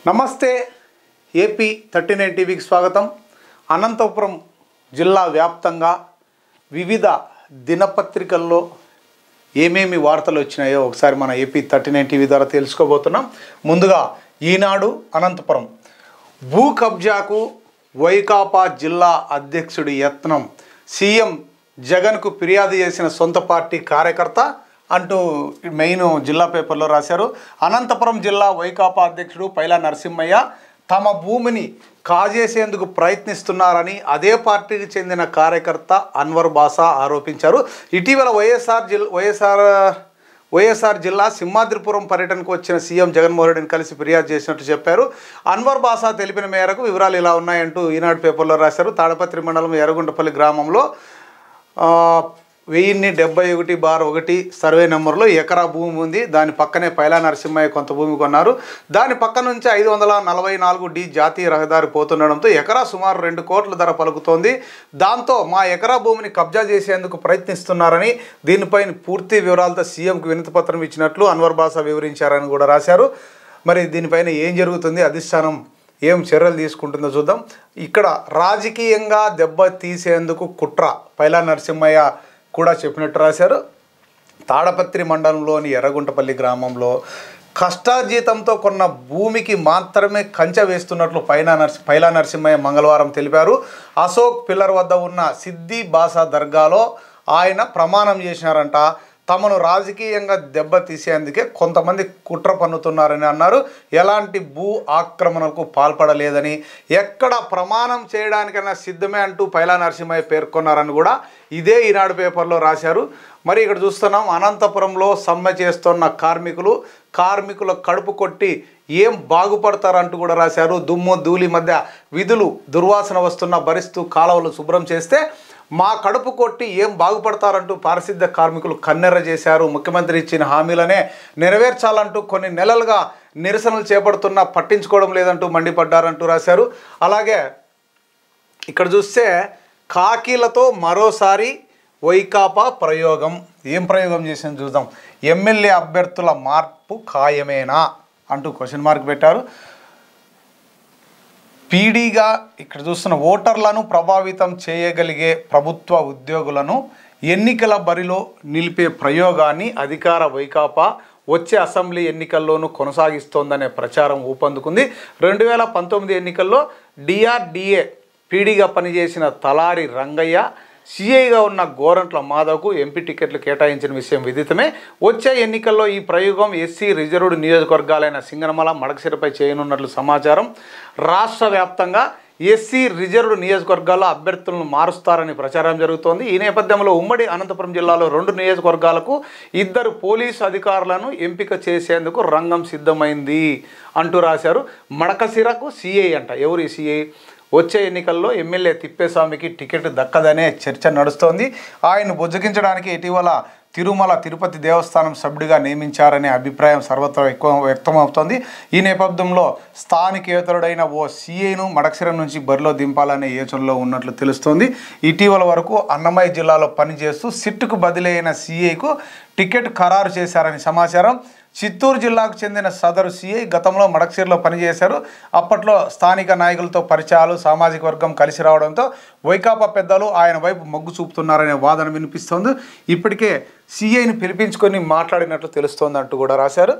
నమస్తే ఏపీ 39 టీవీకి స్వాగతం. అనంతపురం జిల్లా వ్యాప్తంగా వివిధ దినపత్రికల్లో ఏమేమి వార్తలు వచ్చినాయో ఒకసారి మన ఏపీ 39 టీవీ ద్వారా తెలుసుకోబోతున్నాం. ముందుగా ఈనాడు అనంతపురం భూ కబ్జాకు వైకాపా జిల్లా అధ్యక్షుడి యత్నం, సీఎం జగన్కు ఫిర్యాదు చేసిన సొంత పార్టీ కార్యకర్త అంటూ మెయిన్ జిల్లా పేపర్లో రాశారు. అనంతపురం జిల్లా వైకాపా అధ్యక్షుడు పైలా నరసింహయ్య తమ భూమిని కాజేసేందుకు ప్రయత్నిస్తున్నారని అదే పార్టీకి చెందిన కార్యకర్త అన్వర్ బాషా ఆరోపించారు. ఇటీవల వైఎస్ఆర్ జిల్లా సింహాద్రిపురం పర్యటనకు వచ్చిన సీఎం జగన్మోహన్ రెడ్డిని కలిసి ఫిర్యాదు చేసినట్టు చెప్పారు. అన్వర్ బాషా తెలిపిన మేరకు వివరాలు ఇలా ఉన్నాయంటూ ఈనాడు పేపర్లో రాశారు. తాడపత్రి మండలం ఎర్రగుంటపల్లి గ్రామంలో 1071/1 సర్వే నెంబర్లో ఎకరా భూమి ఉంది. దాని పక్కనే పైలా నరసింహయ్య కొంత భూమి కొన్నారు. దాని పక్క నుంచి 544D జాతీయ రహదారి పోతుండడంతో ఎకరా సుమారు 2 కోట్ల ధర పలుకుతోంది. దాంతో మా ఎకరా భూమిని కబ్జా చేసేందుకు ప్రయత్నిస్తున్నారని, దీనిపై పూర్తి వివరాలతో సీఎంకు వినతి పత్రం ఇచ్చినట్లు అన్వర్ బాషా వివరించారని కూడా రాశారు. మరి దీనిపైన ఏం జరుగుతుంది, అధిష్టానం ఏం చర్యలు తీసుకుంటుందో చూద్దాం. ఇక్కడ రాజకీయంగా దెబ్బ తీసేందుకు కుట్ర పైలా నరసింహయ్య కూడా చెప్పినట్టు రాశారు. తాడపత్రి మండలంలోని ఎర్రగుంటపల్లి గ్రామంలో కష్టార్జితంతో కొన్న భూమికి మాత్రమే కంచె వేస్తున్నట్లు పైలా నరసింహయ్య మంగళవారం తెలిపారు. అశోక్ పిల్లర్ వద్ద ఉన్న సిద్ది బాషా దర్గాలో ఆయన ప్రమాణం చేసినారంట. తమను రాజకీయంగా దెబ్బ తీసేందుకే కొంతమంది కుట్ర పన్నుతున్నారని అన్నారు. ఎలాంటి భూ ఆక్రమణకు పాల్పడలేదని, ఎక్కడ ప్రమాణం చేయడానికైనా సిద్ధమే అంటూ పైలా నరసింహయ్య పేర్కొన్నారని కూడా ఇదే ఈనాడు పేపర్లో రాశారు. మరి ఇక్కడ చూస్తున్నాం, అనంతపురంలో సమ్మె చేస్తున్న కార్మికుల కడుపు కొట్టి ఏం బాగుపడతారంటూ కూడా రాశారు. దుమ్ము ధూళి మధ్య విధులు దుర్వాసన వస్తున్న భరిస్తూ కాలువలు శుభ్రం చేస్తే మా కడుపు కొట్టి ఏం బాగుపడతారంటూ పారిశుద్ధ్య కార్మికులు కన్నెర్ర చేశారు. ముఖ్యమంత్రి ఇచ్చిన హామీలనే నెరవేర్చాలంటూ కొన్ని నెలలుగా నిరసనలు చేపడుతున్నా పట్టించుకోవడం లేదంటూ మండిపడ్డారంటూ రాశారు. అలాగే ఇక్కడ చూస్తే కాకీలతో మరోసారి వైకాపా ప్రయోగం, ఏం ప్రయోగం చేసింది చూద్దాం. ఎమ్మెల్యే అభ్యర్థుల మార్పు ఖాయమేనా అంటూ క్వశ్చన్ మార్క్ పెట్టారు. పీడీగా ఇక్కడ చూస్తున్న ఓటర్లను ప్రభావితం చేయగలిగే ప్రభుత్వ ఉద్యోగులను ఎన్నికల బరిలో నిలిపే ప్రయోగాన్ని అధికార వైకాపా వచ్చే అసెంబ్లీ ఎన్నికల్లోనూ కొనసాగిస్తోందనే ప్రచారం ఊపందుకుంది. 2019 ఎన్నికల్లో డిఆర్డీఏ పీడీగా పనిచేసిన తలారి రంగయ్య, సీఐగా ఉన్న గోరంట్ల మాధవ్కు ఎంపీ టికెట్లు కేటాయించిన విషయం విదితమే. వచ్చే ఎన్నికల్లో ఈ ప్రయోగం ఎస్సీ రిజర్వ్డ్ నియోజకవర్గాలైన సింగనమల, మడకశిరపై చేయనున్నట్లు సమాచారం. రాష్ట్ర వ్యాప్తంగా ఎస్సీ రిజర్వ్డ్ నియోజకవర్గాల్లో అభ్యర్థులను మారుస్తారని ప్రచారం జరుగుతోంది. ఈ నేపథ్యంలో ఉమ్మడి అనంతపురం జిల్లాలో 2 నియోజకవర్గాలకు 2 పోలీసు అధికారులను ఎంపిక చేసేందుకు రంగం సిద్ధమైంది అంటూ రాశారు. మడకశిరకు సీఐ అంట. ఎవరు ఈ సీఐ? వచ్చే ఎన్నికల్లో ఎమ్మెల్యే తిప్పేస్వామికి టికెట్ దక్కదనే చర్చ నడుస్తోంది. ఆయన బుజ్జగించడానికి ఇటీవల తిరుమల తిరుపతి దేవస్థానం సభ్యుడిగా నియమించారనే అభిప్రాయం సర్వత్రా వ్యక్తమవుతోంది. ఈ నేపథ్యంలో స్థానికేతరుడైన ఓ సీఐను మడకశిర నుంచి బరిలో దింపాలనే యోచనలో ఉన్నట్లు తెలుస్తోంది. ఇటీవల వరకు అన్నమయ్య జిల్లాలో పనిచేస్తూ సిట్టుకు బదిలీ అయిన సీఐకు టికెట్ ఖరారు చేశారని సమాచారం. చిత్తూరు జిల్లాకు చెందిన సదరు సీఐ గతంలో మడకశిరలో పనిచేశారు. అప్పట్లో స్థానిక నాయకులతో పరిచయాలు, సామాజిక వర్గం కలిసి రావడంతో వైకాపా పెద్దలు ఆయన వైపు మొగ్గు చూపుతున్నారనే వాదన వినిపిస్తోంది. ఇప్పటికే సీఐని పిలిపించుకొని మాట్లాడినట్లు తెలుస్తోంది అంటూ కూడా రాశారు.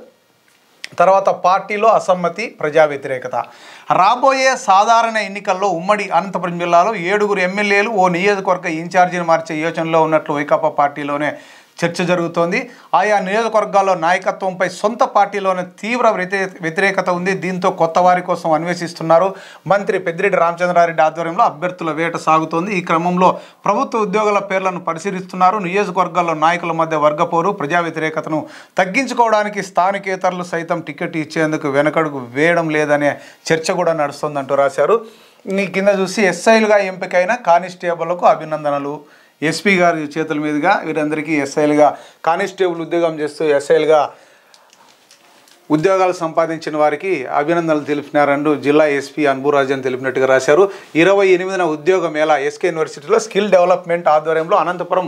తర్వాత పార్టీలో అసమ్మతి, ప్రజా వ్యతిరేకత. రాబోయే సాధారణ ఎన్నికల్లో ఉమ్మడి అనంతపురం జిల్లాలో 7 ఎమ్మెల్యేలు ఓ నియోజకవర్గ ఇన్ఛార్జిని మార్చే యోచనలో ఉన్నట్లు వైకాపా పార్టీలోనే చర్చ జరుగుతోంది. ఆయా నియోజకవర్గాల్లో నాయకత్వంపై సొంత పార్టీలోనే తీవ్ర వ్యతిరేకత ఉంది. దీంతో కొత్త వారి కోసం అన్వేషిస్తున్నారు. మంత్రి పెద్దిరెడ్డి రామచంద్రారెడ్డి ఆధ్వర్యంలో అభ్యర్థుల వేట సాగుతోంది. ఈ క్రమంలో ప్రభుత్వ ఉద్యోగుల పేర్లను పరిశీలిస్తున్నారు. నియోజకవర్గాల్లో నాయకుల మధ్య వర్గపోరు, ప్రజా వ్యతిరేకతను తగ్గించుకోవడానికి స్థానికేతరులు సైతం టికెట్ ఇచ్చేందుకు వెనకడుగు వేయడం లేదనే చర్చ కూడా నడుస్తోందంటూ రాశారు. ఈ కింద చూసి ఎస్ఐలుగా ఎంపికైన కానిస్టేబుల్కు అభినందనలు. ఎస్పీ గారి చేతుల మీదుగా వీరందరికీ ఎస్ఐలుగా, కానిస్టేబుల్ ఉద్యోగం చేస్తూ ఎస్ఐలుగా ఉద్యోగాలు సంపాదించిన వారికి అభినందనలు తెలిపినారంటూ జిల్లా ఎస్పీ అన్బురాజన్ తెలిపినట్టుగా రాశారు. 28న ఉద్యోగ మేళా ఎస్కే యూనివర్సిటీలో స్కిల్ డెవలప్మెంట్ ఆధ్వర్యంలో అనంతపురం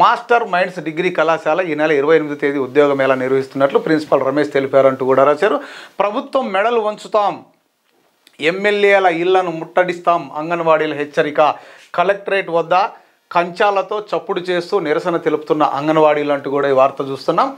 మాస్టర్ మైండ్స్ డిగ్రీ కళాశాల ఈ నెల 28వ తేదీ ఉద్యోగ మేళా నిర్వహిస్తున్నట్లు ప్రిన్సిపల్ రమేష్ తెలిపారంటూ కూడా రాశారు. ప్రభుత్వం మెడలు వంచుతాం, ఎమ్మెల్యేల ఇళ్లను ముట్టడిస్తాం, అంగన్వాడీల హెచ్చరిక. కలెక్టరేట్ వద్ద కంచాలతో చప్పుడు చేస్తూ నిరసన తెలుపుతున్న అంగన్వాడీలు అంటూ కూడా ఈ వార్త చూస్తున్నాం.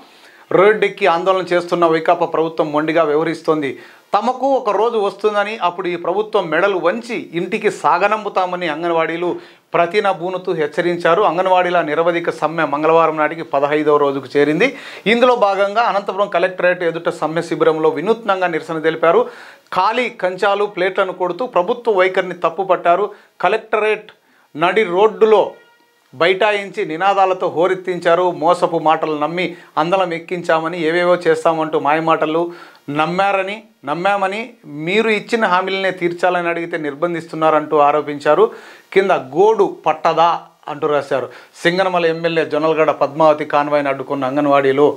రోడ్డెక్కి ఆందోళన చేస్తున్న వైకాపా ప్రభుత్వం మొండిగా వ్యవహరిస్తోంది. తమకు ఒక రోజు వస్తుందని అప్పుడు ఈ ప్రభుత్వం మెడలు వంచి ఇంటికి సాగనంపుతామని అంగన్వాడీలు ప్రతినబూనుతూ హెచ్చరించారు. అంగన్వాడీల నిరవధిక సమ్మె మంగళవారం నాటికి 15వ రోజుకు చేరింది. ఇందులో భాగంగా అనంతపురం కలెక్టరేట్ ఎదుట సమ్మె శిబిరంలో వినూత్నంగా నిరసన తెలిపారు. ఖాళీ కంచాలు ప్లేట్లను కొడుతూ ప్రభుత్వ వైఖరిని తప్పుపట్టారు. కలెక్టరేట్ నడి రోడ్డులో బైఠాయించి నినాదాలతో హోరెత్తించారు. మోసపు మాటలు నమ్మి అందలం ఎక్కించామని, ఏవేవో చేస్తామంటూ మాయమాటలు నమ్మామని, మీరు ఇచ్చిన హామీలనే తీర్చాలని అడిగితే నిర్బంధిస్తున్నారంటూ ఆరోపించారు. కింద గోడు పట్టదా అంటూ రాశారు. సింగనమల ఎమ్మెల్యే జొన్నలగడ్డ పద్మావతి కాన్వాయ్ను అడ్డుకున్న అంగన్వాడీలు.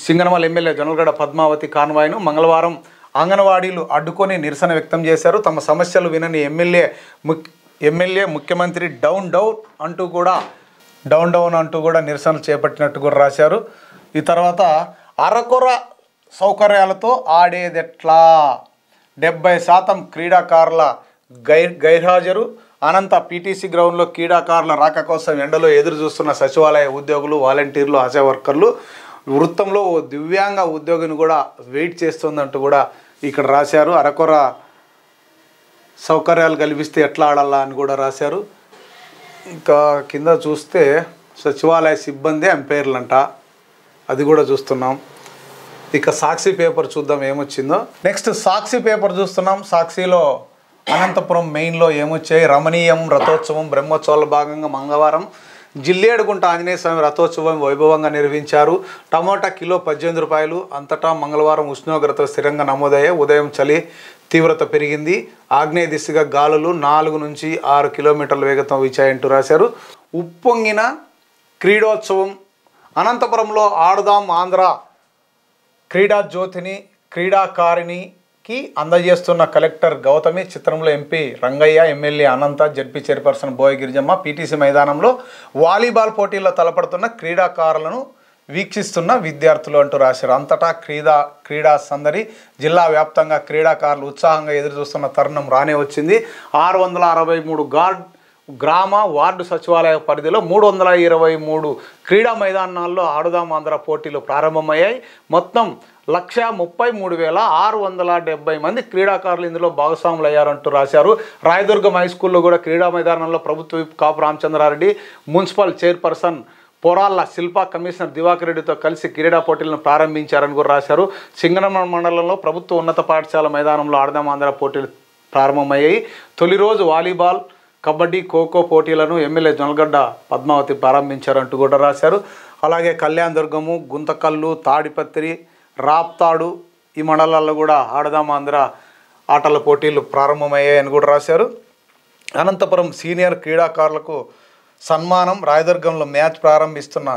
సింగనమల ఎమ్మెల్యే జొన్నలగడ్డ పద్మావతి కాన్వాయ్ను మంగళవారం అంగన్వాడీలు అడ్డుకొని నిరసన వ్యక్తం చేశారు. తమ సమస్యలు వినని ఎమ్మెల్యే ముఖ్యమంత్రి డౌన్ అంటూ కూడా నిరసన చేపట్టినట్టు కూడా రాశారు. ఈ తర్వాత అరకొర సౌకర్యాలతో ఆడేదెట్లా, 70% క్రీడాకారుల గైర్హాజరు. అనంత పీటీసీ గ్రౌండ్లో క్రీడాకారుల రాక కోసం ఎండలో ఎదురు చూస్తున్న సచివాలయ ఉద్యోగులు, వాలంటీర్లు, ఆశా వర్కర్లు. వృత్తంలో ఓ దివ్యాంగ ఉద్యోగిని కూడా వెయిట్ చేస్తుందంటూ కూడా ఇక్కడ రాశారు. అరకొర సౌకర్యాలు కల్పిస్తే ఎట్లా ఆడాలా అని కూడా రాశారు. ఇంకా కింద చూస్తే సచివాలయ సిబ్బంది ఎంపైర్లంట, అది కూడా చూస్తున్నాం. ఇక సాక్షి పేపర్ చూద్దాం ఏమొచ్చిందో. నెక్స్ట్ సాక్షి పేపర్ చూస్తున్నాం. సాక్షిలో అనంతపురం మెయిన్లో ఏమొచ్చాయి. రమణీయం రథోత్సవం బ్రహ్మోత్సవాల భాగంగా మంగళవారం జిల్లేడుగుంట ఆంజనేయ స్వామి రథోత్సవం వైభవంగా నిర్వహించారు. టమోటా కిలో 18 రూపాయలు. అంతటా మంగళవారం ఉష్ణోగ్రత స్థిరంగా నమోదయ్యాయి. ఉదయం చలి తీవ్రత పెరిగింది. ఆగ్నేయ దిశగా గాలులు 4 నుంచి 6 కిలోమీటర్ల వేగంతో వీచాయంటూ రాశారు. ఉప్పొంగిన క్రీడోత్సవం. అనంతపురంలో ఆడుదాం ఆంధ్ర క్రీడా జ్యోతిని క్రీడాకారిణికి అందజేస్తున్న కలెక్టర్ గౌతమి. చిత్రంలో ఎంపీ రంగయ్య, ఎమ్మెల్యే అనంత, జడ్పీ చైర్పర్సన్ బోయ గిరిజమ్మ. పీటీసీ మైదానంలో వాలీబాల్ పోటీల్లో తలపడుతున్న క్రీడాకారులను వీక్షిస్తున్న విద్యార్థులు అంటూ రాశారు. అంతటా క్రీడా సందడి. జిల్లా వ్యాప్తంగా క్రీడాకారులు ఉత్సాహంగా ఎదురుచూస్తున్న తరుణం రానే వచ్చింది. 623 గ్రామ వార్డు సచివాలయ పరిధిలో 323 క్రీడా మైదానాల్లో ఆడుదాం ఆంధ్ర పోటీలు ప్రారంభమయ్యాయి. మొత్తం 1,33,670 మంది క్రీడాకారులు ఇందులో భాగస్వాములు అయ్యారంటూ రాశారు. రాయదుర్గం హై స్కూల్లో కూడా క్రీడా మైదానంలో ప్రభుత్వ విప్ కాపు రామచంద్రారెడ్డి, మున్సిపల్ చైర్పర్సన్ పొరాళ్ళ శిల్ప, కమిషనర్ దివాకర్ రెడ్డితో కలిసి క్రీడా పోటీలను ప్రారంభించారని కూడా రాశారు. సింగనమల మండలంలో ప్రభుత్వ ఉన్నత పాఠశాల మైదానంలో ఆడదాం ఆంధ్ర పోటీలు ప్రారంభమయ్యాయి. తొలి రోజు వాలీబాల్, కబడ్డీ, ఖోఖో పోటీలను ఎమ్మెల్యే జొన్నలగడ్డ పద్మావతి ప్రారంభించారంటూ కూడా రాశారు. అలాగే కళ్యాణ్ దుర్గము, గుంతకల్లు, తాడిపత్రి, రాప్తాడు ఈ మండలాల్లో కూడా ఆడదాం ఆంధ్ర ఆటల పోటీలు ప్రారంభమయ్యాయని కూడా రాశారు. అనంతపురం సీనియర్ క్రీడాకారులకు సన్మానం. రాయదుర్గంలో మ్యాచ్ ప్రారంభిస్తున్న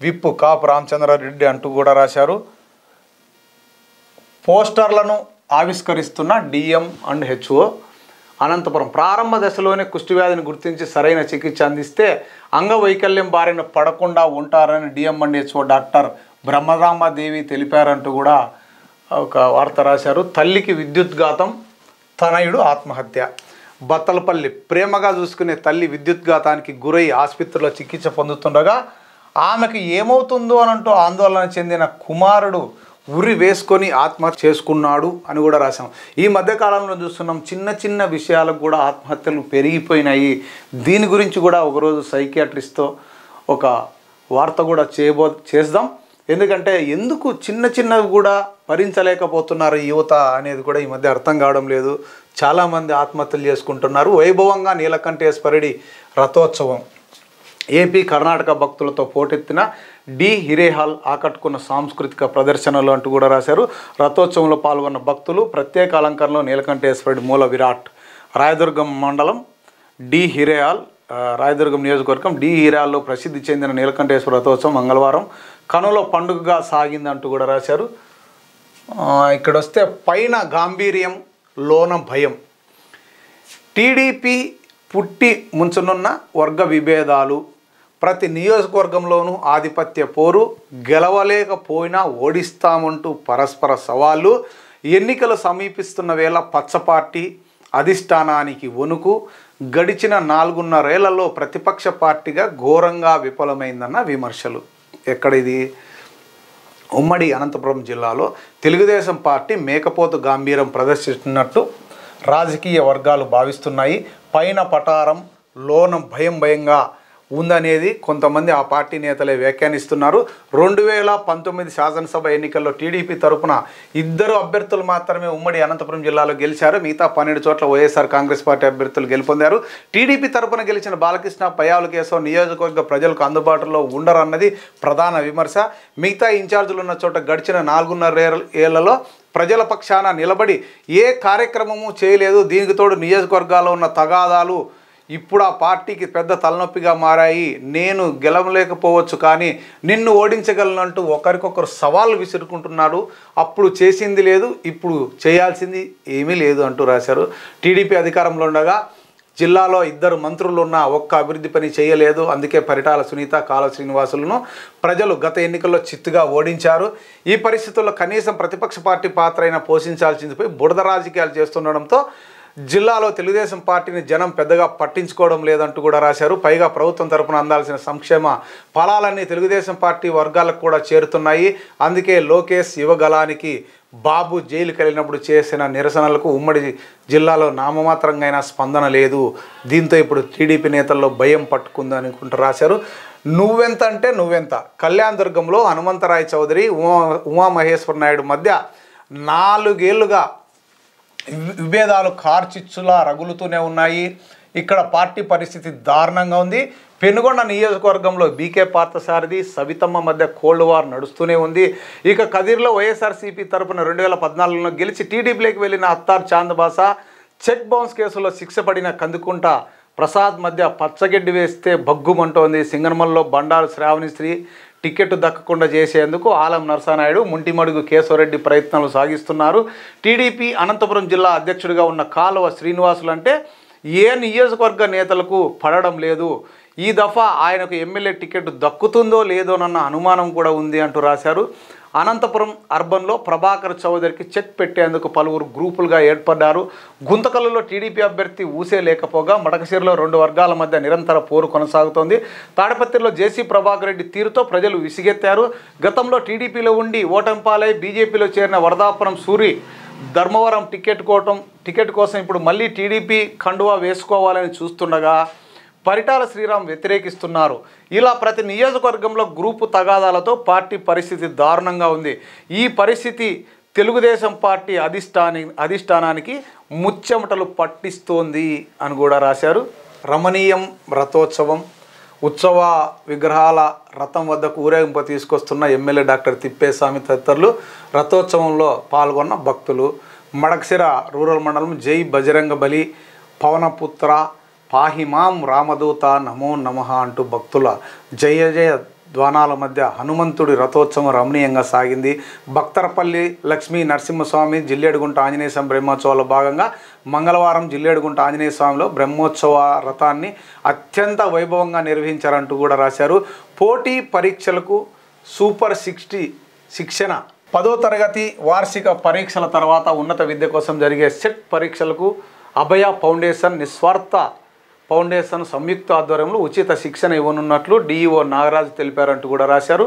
విప్ కాపు రామచంద్రారెడ్డి అంటూ కూడా రాశారు. పోస్టర్లను ఆవిష్కరిస్తున్న డిఎం అండ్ హెచ్ఓ. అనంతపురం ప్రారంభ దశలోనే కుష్ఠవ్యాధిని గుర్తించి సరైన చికిత్స అందిస్తే అంగవైకల్యం బారిన పడకుండా ఉంటారని డిఎం అండ్ హెచ్ఓ డాక్టర్ బ్రహ్మరామదేవి తెలిపారంటూ కూడా ఒక వార్త రాశారు. తల్లికి విద్యుత్ఘాతం, తనయుడు ఆత్మహత్య. బత్తలపల్లి ప్రేమగా చూసుకునే తల్లి విద్యుత్ఘాతానికి గురై ఆసుపత్రిలో చికిత్స పొందుతుండగా ఆమెకు ఏమవుతుందో అనంటూ ఆందోళన చెందిన కుమారుడు ఉరి వేసుకొని ఆత్మహత్య చేసుకున్నాడు అని కూడా రాశాం. ఈ మధ్యకాలంలో చూస్తున్నాం చిన్న చిన్న విషయాలకు కూడా ఆత్మహత్యలు పెరిగిపోయినాయి. దీని గురించి కూడా ఒకరోజు సైకియాట్రిస్ట్తో ఒక వార్త కూడా చేద్దాం. ఎందుకంటే ఎందుకు చిన్న చిన్నవి కూడా భరించలేకపోతున్నారు యువత అనేది కూడా ఈ మధ్య అర్థం కావడం లేదు. చాలామంది ఆత్మహత్యలు చేసుకుంటున్నారు. వైభవంగా నీలకంఠేశ్వరుడి రథోత్సవం. ఏపీ కర్ణాటక భక్తులతో పోటెత్తిన డి హిరేహాల్ ఆకట్టుకున్న సాంస్కృతిక ప్రదర్శనలు అంటూ కూడా రాశారు. రథోత్సవంలో పాల్గొన్న భక్తులు ప్రత్యేక అలంకరణలో నీలకంఠేశ్వరుడి మూల విరాట్. రాయదుర్గం మండలం డి హిరేహాల్, రాయదుర్గం నియోజకవర్గం డి హిరేహాల్లో ప్రసిద్ధి చెందిన నీలకంఠేశ్వర రథోత్సవం మంగళవారం కనుల పండుగగా సాగిందంటూ కూడా రాశారు. ఇక్కడ వస్తే పైన గాంభీర్యం లోన భయం. టీడీపీ పుట్టి ముంచనున్న వర్గ విభేదాలు, ప్రతి నియోజకవర్గంలోనూ ఆధిపత్య పోరు, గెలవలేకపోయినా ఓడిస్తామంటూ పరస్పర సవాళ్ళు, ఎన్నికలు సమీపిస్తున్న వేళ పచ్చపార్టీ అధిష్టానానికి వణుకు, గడిచిన 4.5 ఏళ్లలో ప్రతిపక్ష పార్టీగా ఘోరంగా విఫలమైందన్న విమర్శలు. ఎక్కడిది? ఉమ్మడి అనంతపురం జిల్లాలో తెలుగుదేశం పార్టీ మేకపోతు గాంభీర్యం ప్రదర్శిస్తున్నట్టు రాజకీయ వర్గాలు భావిస్తున్నాయి. పైన పటారం లోన భయంగా ఉందనేది కొంతమంది ఆ పార్టీ నేతలే వ్యాఖ్యానిస్తున్నారు. 2019 శాసనసభ ఎన్నికల్లో టీడీపీ తరపున 2 అభ్యర్థులు మాత్రమే ఉమ్మడి అనంతపురం జిల్లాలో గెలిచారు. మిగతా 12 చోట్ల వైఎస్ఆర్ కాంగ్రెస్ పార్టీ అభ్యర్థులు గెలుపొందారు. టీడీపీ తరపున గెలిచిన బాలకృష్ణ, పయ్యావుల కేశవ్ నియోజకవర్గ ప్రజలకు అందుబాటులో ఉండరన్నది ప్రధాన విమర్శ. మిగతా ఇన్ఛార్జీలు ఉన్న చోట గడిచిన 4.5 ఏళ్లలో ప్రజల పక్షాన నిలబడి ఏ కార్యక్రమము చేయలేదు. దీనికి తోడు నియోజకవర్గాల్లో ఉన్న తగాదాలు ఇప్పుడు ఆ పార్టీకి పెద్ద తలనొప్పిగా మారాయి. నేను గెలవలేకపోవచ్చు కానీ నిన్ను ఓడించగలనంటూ ఒకరికొకరు సవాళ్ళు విసురుకుంటున్నారు. అప్పుడు చేసింది లేదు, ఇప్పుడు చేయాల్సింది ఏమీ లేదు అంటూ రాశారు. టీడీపీ అధికారంలో ఉండగా జిల్లాలో 2 మంత్రులు ఉన్న ఒక్క అభివృద్ధి పని చేయలేదు. అందుకే పరిటాల సునీత, కాలువ శ్రీనివాసులను ప్రజలు గత ఎన్నికల్లో చిత్తుగా ఓడించారు. ఈ పరిస్థితుల్లో కనీసం ప్రతిపక్ష పార్టీ పాత్ర అయినా పోషించాల్సింది పోయి బురద రాజకీయాలు చేస్తుండడంతో జిల్లాలో తెలుగుదేశం పార్టీని జనం పెద్దగా పట్టించుకోవడం లేదంటూ కూడా రాశారు. పైగా ప్రభుత్వం తరపున అందాల్సిన సంక్షేమ ఫలాలన్నీ తెలుగుదేశం పార్టీ వర్గాలకు కూడా చేరుతున్నాయి. అందుకే లోకేష్ యువగలానికి బాబు జైలుకి వెళ్ళినప్పుడు చేసిన నిరసనలకు ఉమ్మడి జిల్లాలో నామమాత్రంగా స్పందన లేదు. దీంతో ఇప్పుడు టీడీపీ నేతల్లో భయం పట్టుకుంది అనుకుంటూ రాశారు. నువ్వెంత అంటే నువ్వెంత. కళ్యాణ్ దుర్గంలో హనుమంతరాయ్ చౌదరి, ఉమామహేశ్వర నాయుడు మధ్య 4 ఏళ్లుగా విభేదాలు కార్చిచ్చులా రగులుతూనే ఉన్నాయి. ఇక్కడ పార్టీ పరిస్థితి దారుణంగా ఉంది. పెనుగొండ నియోజకవర్గంలో బీకే పార్థసారథి, సవితమ్మ మధ్య కోల్డ్ వార్ నడుస్తూనే ఉంది. ఇక కదిర్లో వైఎస్ఆర్సీపీ తరపున 2014లో గెలిచి టీడీపీలోకి వెళ్ళిన అత్తార్ చాందబాసా, చెక్ బౌన్స్ కేసులో శిక్ష పడిన కందుకుంట ప్రసాద్ మధ్య పచ్చగడ్డి వేస్తే బగ్గుమంటోంది. సింగనమల్లో బండారు శ్రావణిశ్రీ టికెట్ దక్కకుండా చేసేందుకు ఆలం నరసానాయుడు, ముంటిమడుగు కేశవరెడ్డి ప్రయత్నాలు సాగిస్తున్నారు. టీడీపీ అనంతపురం జిల్లా అధ్యక్షుడిగా ఉన్న కాలువ శ్రీనివాసులు అంటే ఏ నియోజకవర్గ నేతలకు పడడం లేదు. ఈ దఫా ఆయనకు ఎమ్మెల్యే టికెట్ దక్కుతుందో లేదోనన్న అనుమానం కూడా ఉంది అంటూ రాశారు. అనంతపురం అర్బన్లో ప్రభాకర్ చౌదరికి చెక్ పెట్టేందుకు పలువురు గ్రూపులుగా ఏర్పడ్డారు. గుంతకల్లులో టీడీపీ అభ్యర్థి ఊసే లేకపోగా మడకశిరలో 2 వర్గాల మధ్య నిరంతర పోరు కొనసాగుతోంది. తాడపత్రిలో జేసీ ప్రభాకర్ రెడ్డి తీరుతో ప్రజలు విసిగెత్తారు. గతంలో టీడీపీలో ఉండి ఓటంపాలై బీజేపీలో చేరిన వరదాపురం సూరి ధర్మవరం టికెట్ కోసం ఇప్పుడు మళ్ళీ టీడీపీ కండువా వేసుకోవాలని చూస్తుండగా పరిటాల శ్రీరామ్ వ్యతిరేకిస్తున్నారు. ఇలా ప్రతి నియోజకవర్గంలో గ్రూపు తగాదాలతో పార్టీ పరిస్థితి దారుణంగా ఉంది. ఈ పరిస్థితి తెలుగుదేశం పార్టీ అధిష్టానానికి ముచ్చెమటలు పట్టిస్తోంది అని కూడా రాశారు. రమణీయం రథోత్సవం. ఉత్సవ విగ్రహాల రథం వద్దకు ఊరేగింపు తీసుకొస్తున్న ఎమ్మెల్యే డాక్టర్ తిప్పేస్వామి తదితరులు రథోత్సవంలో పాల్గొన్న భక్తులు. మడకశిర రూరల్ మండలం జై బజరంగబలి, పవనపుత్ర, పాహిమాం రామదూత, నమో నమః అంటూ భక్తుల జయ జయ ధ్వానాల మధ్య హనుమంతుడి రథోత్సవం రమణీయంగా సాగింది. భక్తరపల్లి లక్ష్మీ నరసింహస్వామి జిల్లేడుగుంట ఆంజనేయ స్వామి బ్రహ్మోత్సవాల్లో భాగంగా మంగళవారం జిల్లేడుగుంట ఆంజనేయ స్వామిలో బ్రహ్మోత్సవ రథాన్ని అత్యంత వైభవంగా నిర్వహించారంటూ కూడా రాశారు. పోటీ పరీక్షలకు సూపర్ 60 శిక్షణ. 10వ తరగతి వార్షిక పరీక్షల తర్వాత ఉన్నత విద్య కోసం జరిగే సెట్ పరీక్షలకు అభయ ఫౌండేషన్, నిస్వార్థ ఫౌండేషన్ సంయుక్త ఆధ్వర్యంలో ఉచిత శిక్షణ ఇవ్వనున్నట్లు డిఈఓ నాగరాజు తెలిపారంటూ కూడా రాశారు.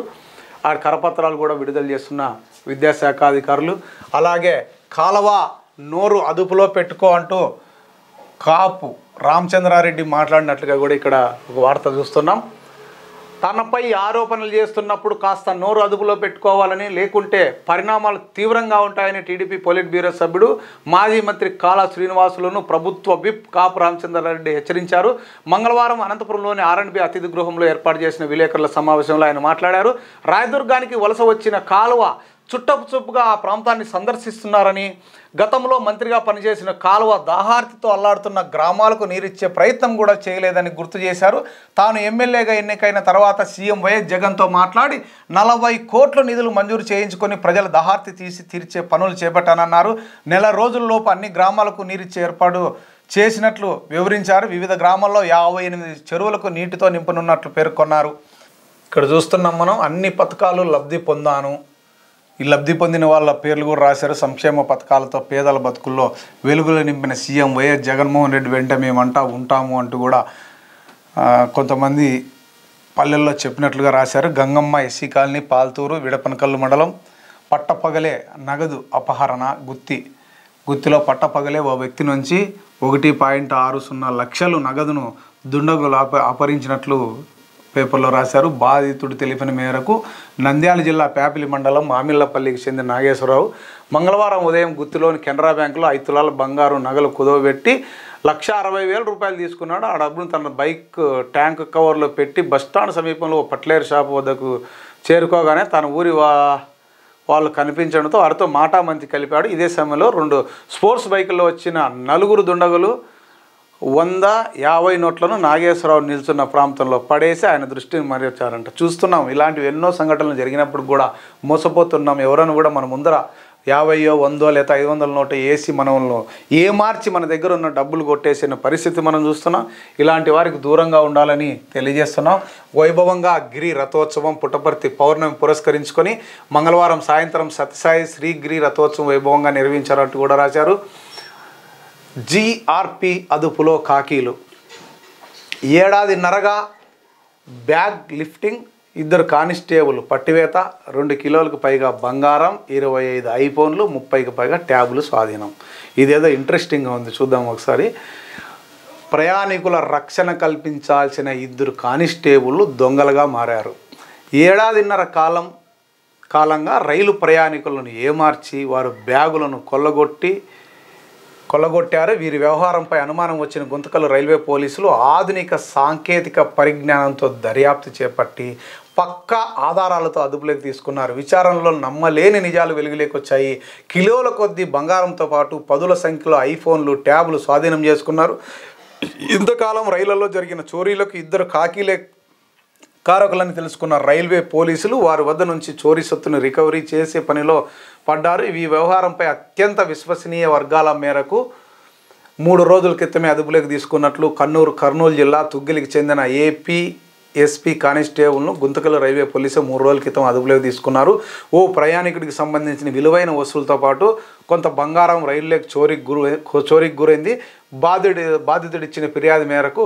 ఆ కరపత్రాలు కూడా విడుదల చేస్తున్న విద్యాశాఖ అధికారులు. అలాగే కాలువ నోరు అదుపులో పెట్టుకో అంటూ కాపు రామచంద్రారెడ్డి మాట్లాడినట్లుగా కూడా ఇక్కడ ఒక వార్త చూస్తున్నాం. తనపై ఆరోపణలు చేస్తున్నప్పుడు కాస్త నోరు అదుపులో పెట్టుకోవాలని, లేకుంటే పరిణామాలు తీవ్రంగా ఉంటాయని టీడీపీ పొలిట్ బ్యూరో సభ్యుడు మాజీ మంత్రి కాలా శ్రీనివాసులను ప్రభుత్వ విప్ కాపు రామచంద్రారెడ్డి హెచ్చరించారు. మంగళవారం అనంతపురంలోని ఆర్ఎండ్బి అతిథి గృహంలో ఏర్పాటు చేసిన విలేకరుల సమావేశంలో ఆయన మాట్లాడారు. రాయదుర్గానికి వలస వచ్చిన కాలువ చుట్టపు చూపుగా ఆ ప్రాంతాన్ని సందర్శిస్తున్నారని, గతంలో మంత్రిగా పనిచేసిన కాలువ దాహార్తితో అల్లాడుతున్న గ్రామాలకు నీరిచ్చే ప్రయత్నం కూడా చేయలేదని గుర్తు చేశారు. తాను ఎమ్మెల్యేగా ఎన్నికైన తర్వాత సీఎం వైఎస్ జగన్తో మాట్లాడి 40 కోట్ల నిధులు మంజూరు చేయించుకొని ప్రజల దాహార్తి తీర్చే పనులు చేపట్టానన్నారు. నెల రోజుల్లోపు అన్ని గ్రామాలకు నీరిచ్చే ఏర్పాటు చేసినట్లు వివరించారు. వివిధ గ్రామాల్లో 58 చెరువులకు నీటితో నింపనున్నట్లు పేర్కొన్నారు. ఇక్కడ చూస్తున్నాం మనం అన్ని పథకాలు లబ్ధి పొందాను. ఈ లబ్ధి పొందిన వాళ్ళ పేర్లు కూడా రాశారు. సంక్షేమ పథకాలతో పేదల బతుకుల్లో వెలుగులు నింపిన సీఎం వైఎస్ జగన్మోహన్ రెడ్డి వెంట మేమంటా ఉంటాము అంటూ కూడా కొంతమంది పల్లెల్లో చెప్పినట్లుగా రాశారు. గంగమ్మ ఎస్సీ కాలనీ, పాల్తూరు, విడపనకల్లు మండలం. పట్టపగలే నగదు అపహరణ. గుత్తిలో పట్టపగలే ఓ వ్యక్తి నుంచి 1.60 లక్షలు నగదును దుండగులు అపహరించినట్లు పేపర్లో రాశారు. బాధితుడు తెలిపిన మేరకు నంద్యాల జిల్లా ప్యాపిలి మండలం మామిళ్ళపల్లికి చెందిన నాగేశ్వరరావు మంగళవారం ఉదయం గుత్తిలోని కెనరా బ్యాంకులో 5 తులాల బంగారు నగలు కుదవబెట్టి 1,60,000 రూపాయలు తీసుకున్నాడు. ఆ డబ్బును తన బైక్ ట్యాంక్ కవర్లో పెట్టి బస్టాండ్ సమీపంలో పట్లేరు షాప్ వద్దకు చేరుకోగానే తన ఊరి వాళ్ళు కనిపించడంతో వారితో మాటామంతి కలిపాడు. ఇదే సమయంలో 2 స్పోర్ట్స్ బైకుల్లో వచ్చిన 4 దుండగులు 150 నోట్లను నాగేశ్వరరావు నిల్చున్న ప్రాంతంలో పడేసి ఆయన దృష్టిని మరచారంట. చూస్తున్నాం ఇలాంటివి ఎన్నో సంఘటనలు జరిగినప్పుడు కూడా మోసపోతున్నాం. ఎవరైనా కూడా మన ముందర 50, 100 లేదా 500 నోటు వేసి మనల్ని మార్చి మన దగ్గర ఉన్న డబ్బులు కొట్టేసిన పరిస్థితి మనం చూస్తున్నాం. ఇలాంటి వారికి దూరంగా ఉండాలని తెలియజేస్తున్నాం. వైభవంగా గిరి రథోత్సవం పుట్టపర్తి పౌర్ణమి పురస్కరించుకొని మంగళవారం సాయంత్రం సత్యసాయి శ్రీగిరి రథోత్సవం వైభవంగా నిర్వహించారంటూ కూడా రాశారు. జీఆర్పీ అదుపులో కాకీలు. ఏడాదిన్నరగా బ్యాగ్ లిఫ్టింగ్, 2 కానిస్టేబుల్ పట్టివేత, 2 కిలోలకు పైగా బంగారం, 25 ఐఫోన్లు, 30కి పైగా ట్యాబులు స్వాధీనం. ఇదేదో ఇంట్రెస్టింగ్గా ఉంది, చూద్దాం ఒకసారి. ప్రయాణికుల రక్షణ కల్పించాల్సిన 2 కానిస్టేబుళ్ళు దొంగలుగా మారారు. ఏడాదిన్నర కాలంగా రైలు ప్రయాణికులను ఏమార్చి వారు బ్యాగులను కొల్లగొట్టారు. వీరి వ్యవహారంపై అనుమానం వచ్చిన గుంతకల్ రైల్వే పోలీసులు ఆధునిక సాంకేతిక పరిజ్ఞానంతో దర్యాప్తు చేపట్టి పక్కా ఆధారాలతో అదుపులోకి తీసుకున్నారు. విచారణలో నమ్మలేని నిజాలు వెలుగులోకి వచ్చాయి. కిలోల కొద్దీ బంగారంతో పాటు 10ల సంఖ్యలో ఐఫోన్లు, ట్యాబులు స్వాధీనం చేసుకున్నారు. ఇంతకాలం రైళ్లలో జరిగిన చోరీలకు 2 కాకీలే కారకులని తెలుసుకున్న రైల్వే పోలీసులు వారి వద్ద నుంచి చోరీ సొత్తును రికవరీ చేసే పనిలో పడ్డారు. ఈ వ్యవహారంపై అత్యంత విశ్వసనీయ వర్గాల మేరకు 3 రోజుల క్రితమే అదుపులోకి తీసుకున్నట్లు కర్నూలు జిల్లా తుగ్గిలికి చెందిన ఏపీఎస్పీ కానిస్టేబుల్ను గుంతకల్ రైల్వే పోలీసు 3 రోజుల క్రితం అదుపులోకి తీసుకున్నారు. ఓ ప్రయాణికుడికి సంబంధించిన విలువైన వస్తువులతో పాటు కొంత బంగారం రైల్వేకి చోరీకి గురైంది. బాధితుడు ఇచ్చిన ఫిర్యాదు మేరకు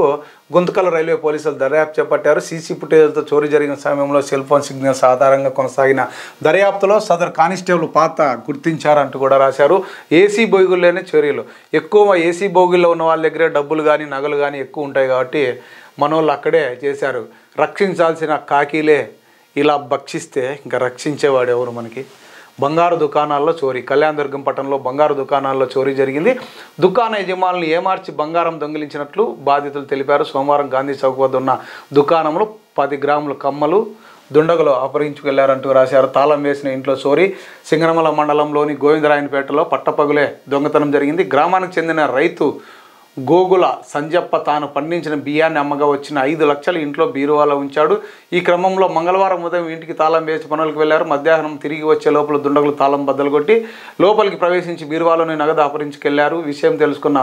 గుంతకల్ రైల్వే పోలీసులు దర్యాప్తు చేపట్టారు. సీసీ ఫుటేజ్లతో చోరీ జరిగిన సమయంలో సెల్ ఫోన్ సిగ్నల్స్ ఆధారంగా కొనసాగిన దర్యాప్తులో సదరు కానిస్టేబుల్ పాత్ర గుర్తించారంటూ కూడా రాశారు. ఏసీ బోగిల్లోనే చోరీలు ఎక్కువ. ఏసీ బోగిల్లో ఉన్న వాళ్ళ దగ్గరే డబ్బులు కానీ నగలు కానీ ఎక్కువ ఉంటాయి కాబట్టి మనోళ్ళు అక్కడే చేశారు. రక్షించాల్సిన కాకీలే ఇలా భక్షిస్తే ఇంకా రక్షించేవాడు ఎవరు మనకి? బంగారు దుకాణాల్లో చోరీ. కళ్యాణదుర్గం పట్టణంలో బంగారు దుకాణాల్లో చోరీ జరిగింది. దుకాణ యజమానులు ఏమార్చి బంగారం దొంగిలించినట్లు బాధితులు తెలిపారు. సోమవారం గాంధీ చౌక్ వద్ద ఉన్న దుకాణంలో 10 గ్రాముల కమ్మలు దుండగులు అపహరించుకెళ్లారంటూ రాశారు. తాళం వేసిన ఇంట్లో చోరీ. సింగనమల మండలంలోని గోవిందరాయనపేటలో పట్టపగులే దొంగతనం జరిగింది. గ్రామానికి చెందిన రైతు గోగుల సంజప్ప తాను పండించిన బియ్యాన్ని అమ్మగా వచ్చిన 5 లక్షలు ఇంట్లో బీరువాలో ఉంచాడు. ఈ క్రమంలో మంగళవారం ఉదయం ఇంటికి తాళం వేసి పనులకు వెళ్లారు. మధ్యాహ్నం తిరిగి వచ్చే లోపల దుండగులు తాళం బద్దలు కొట్టి లోపలికి ప్రవేశించి బీరువాలోని నగదు అపహరించుకెళ్లారు. విషయం తెలుసుకున్న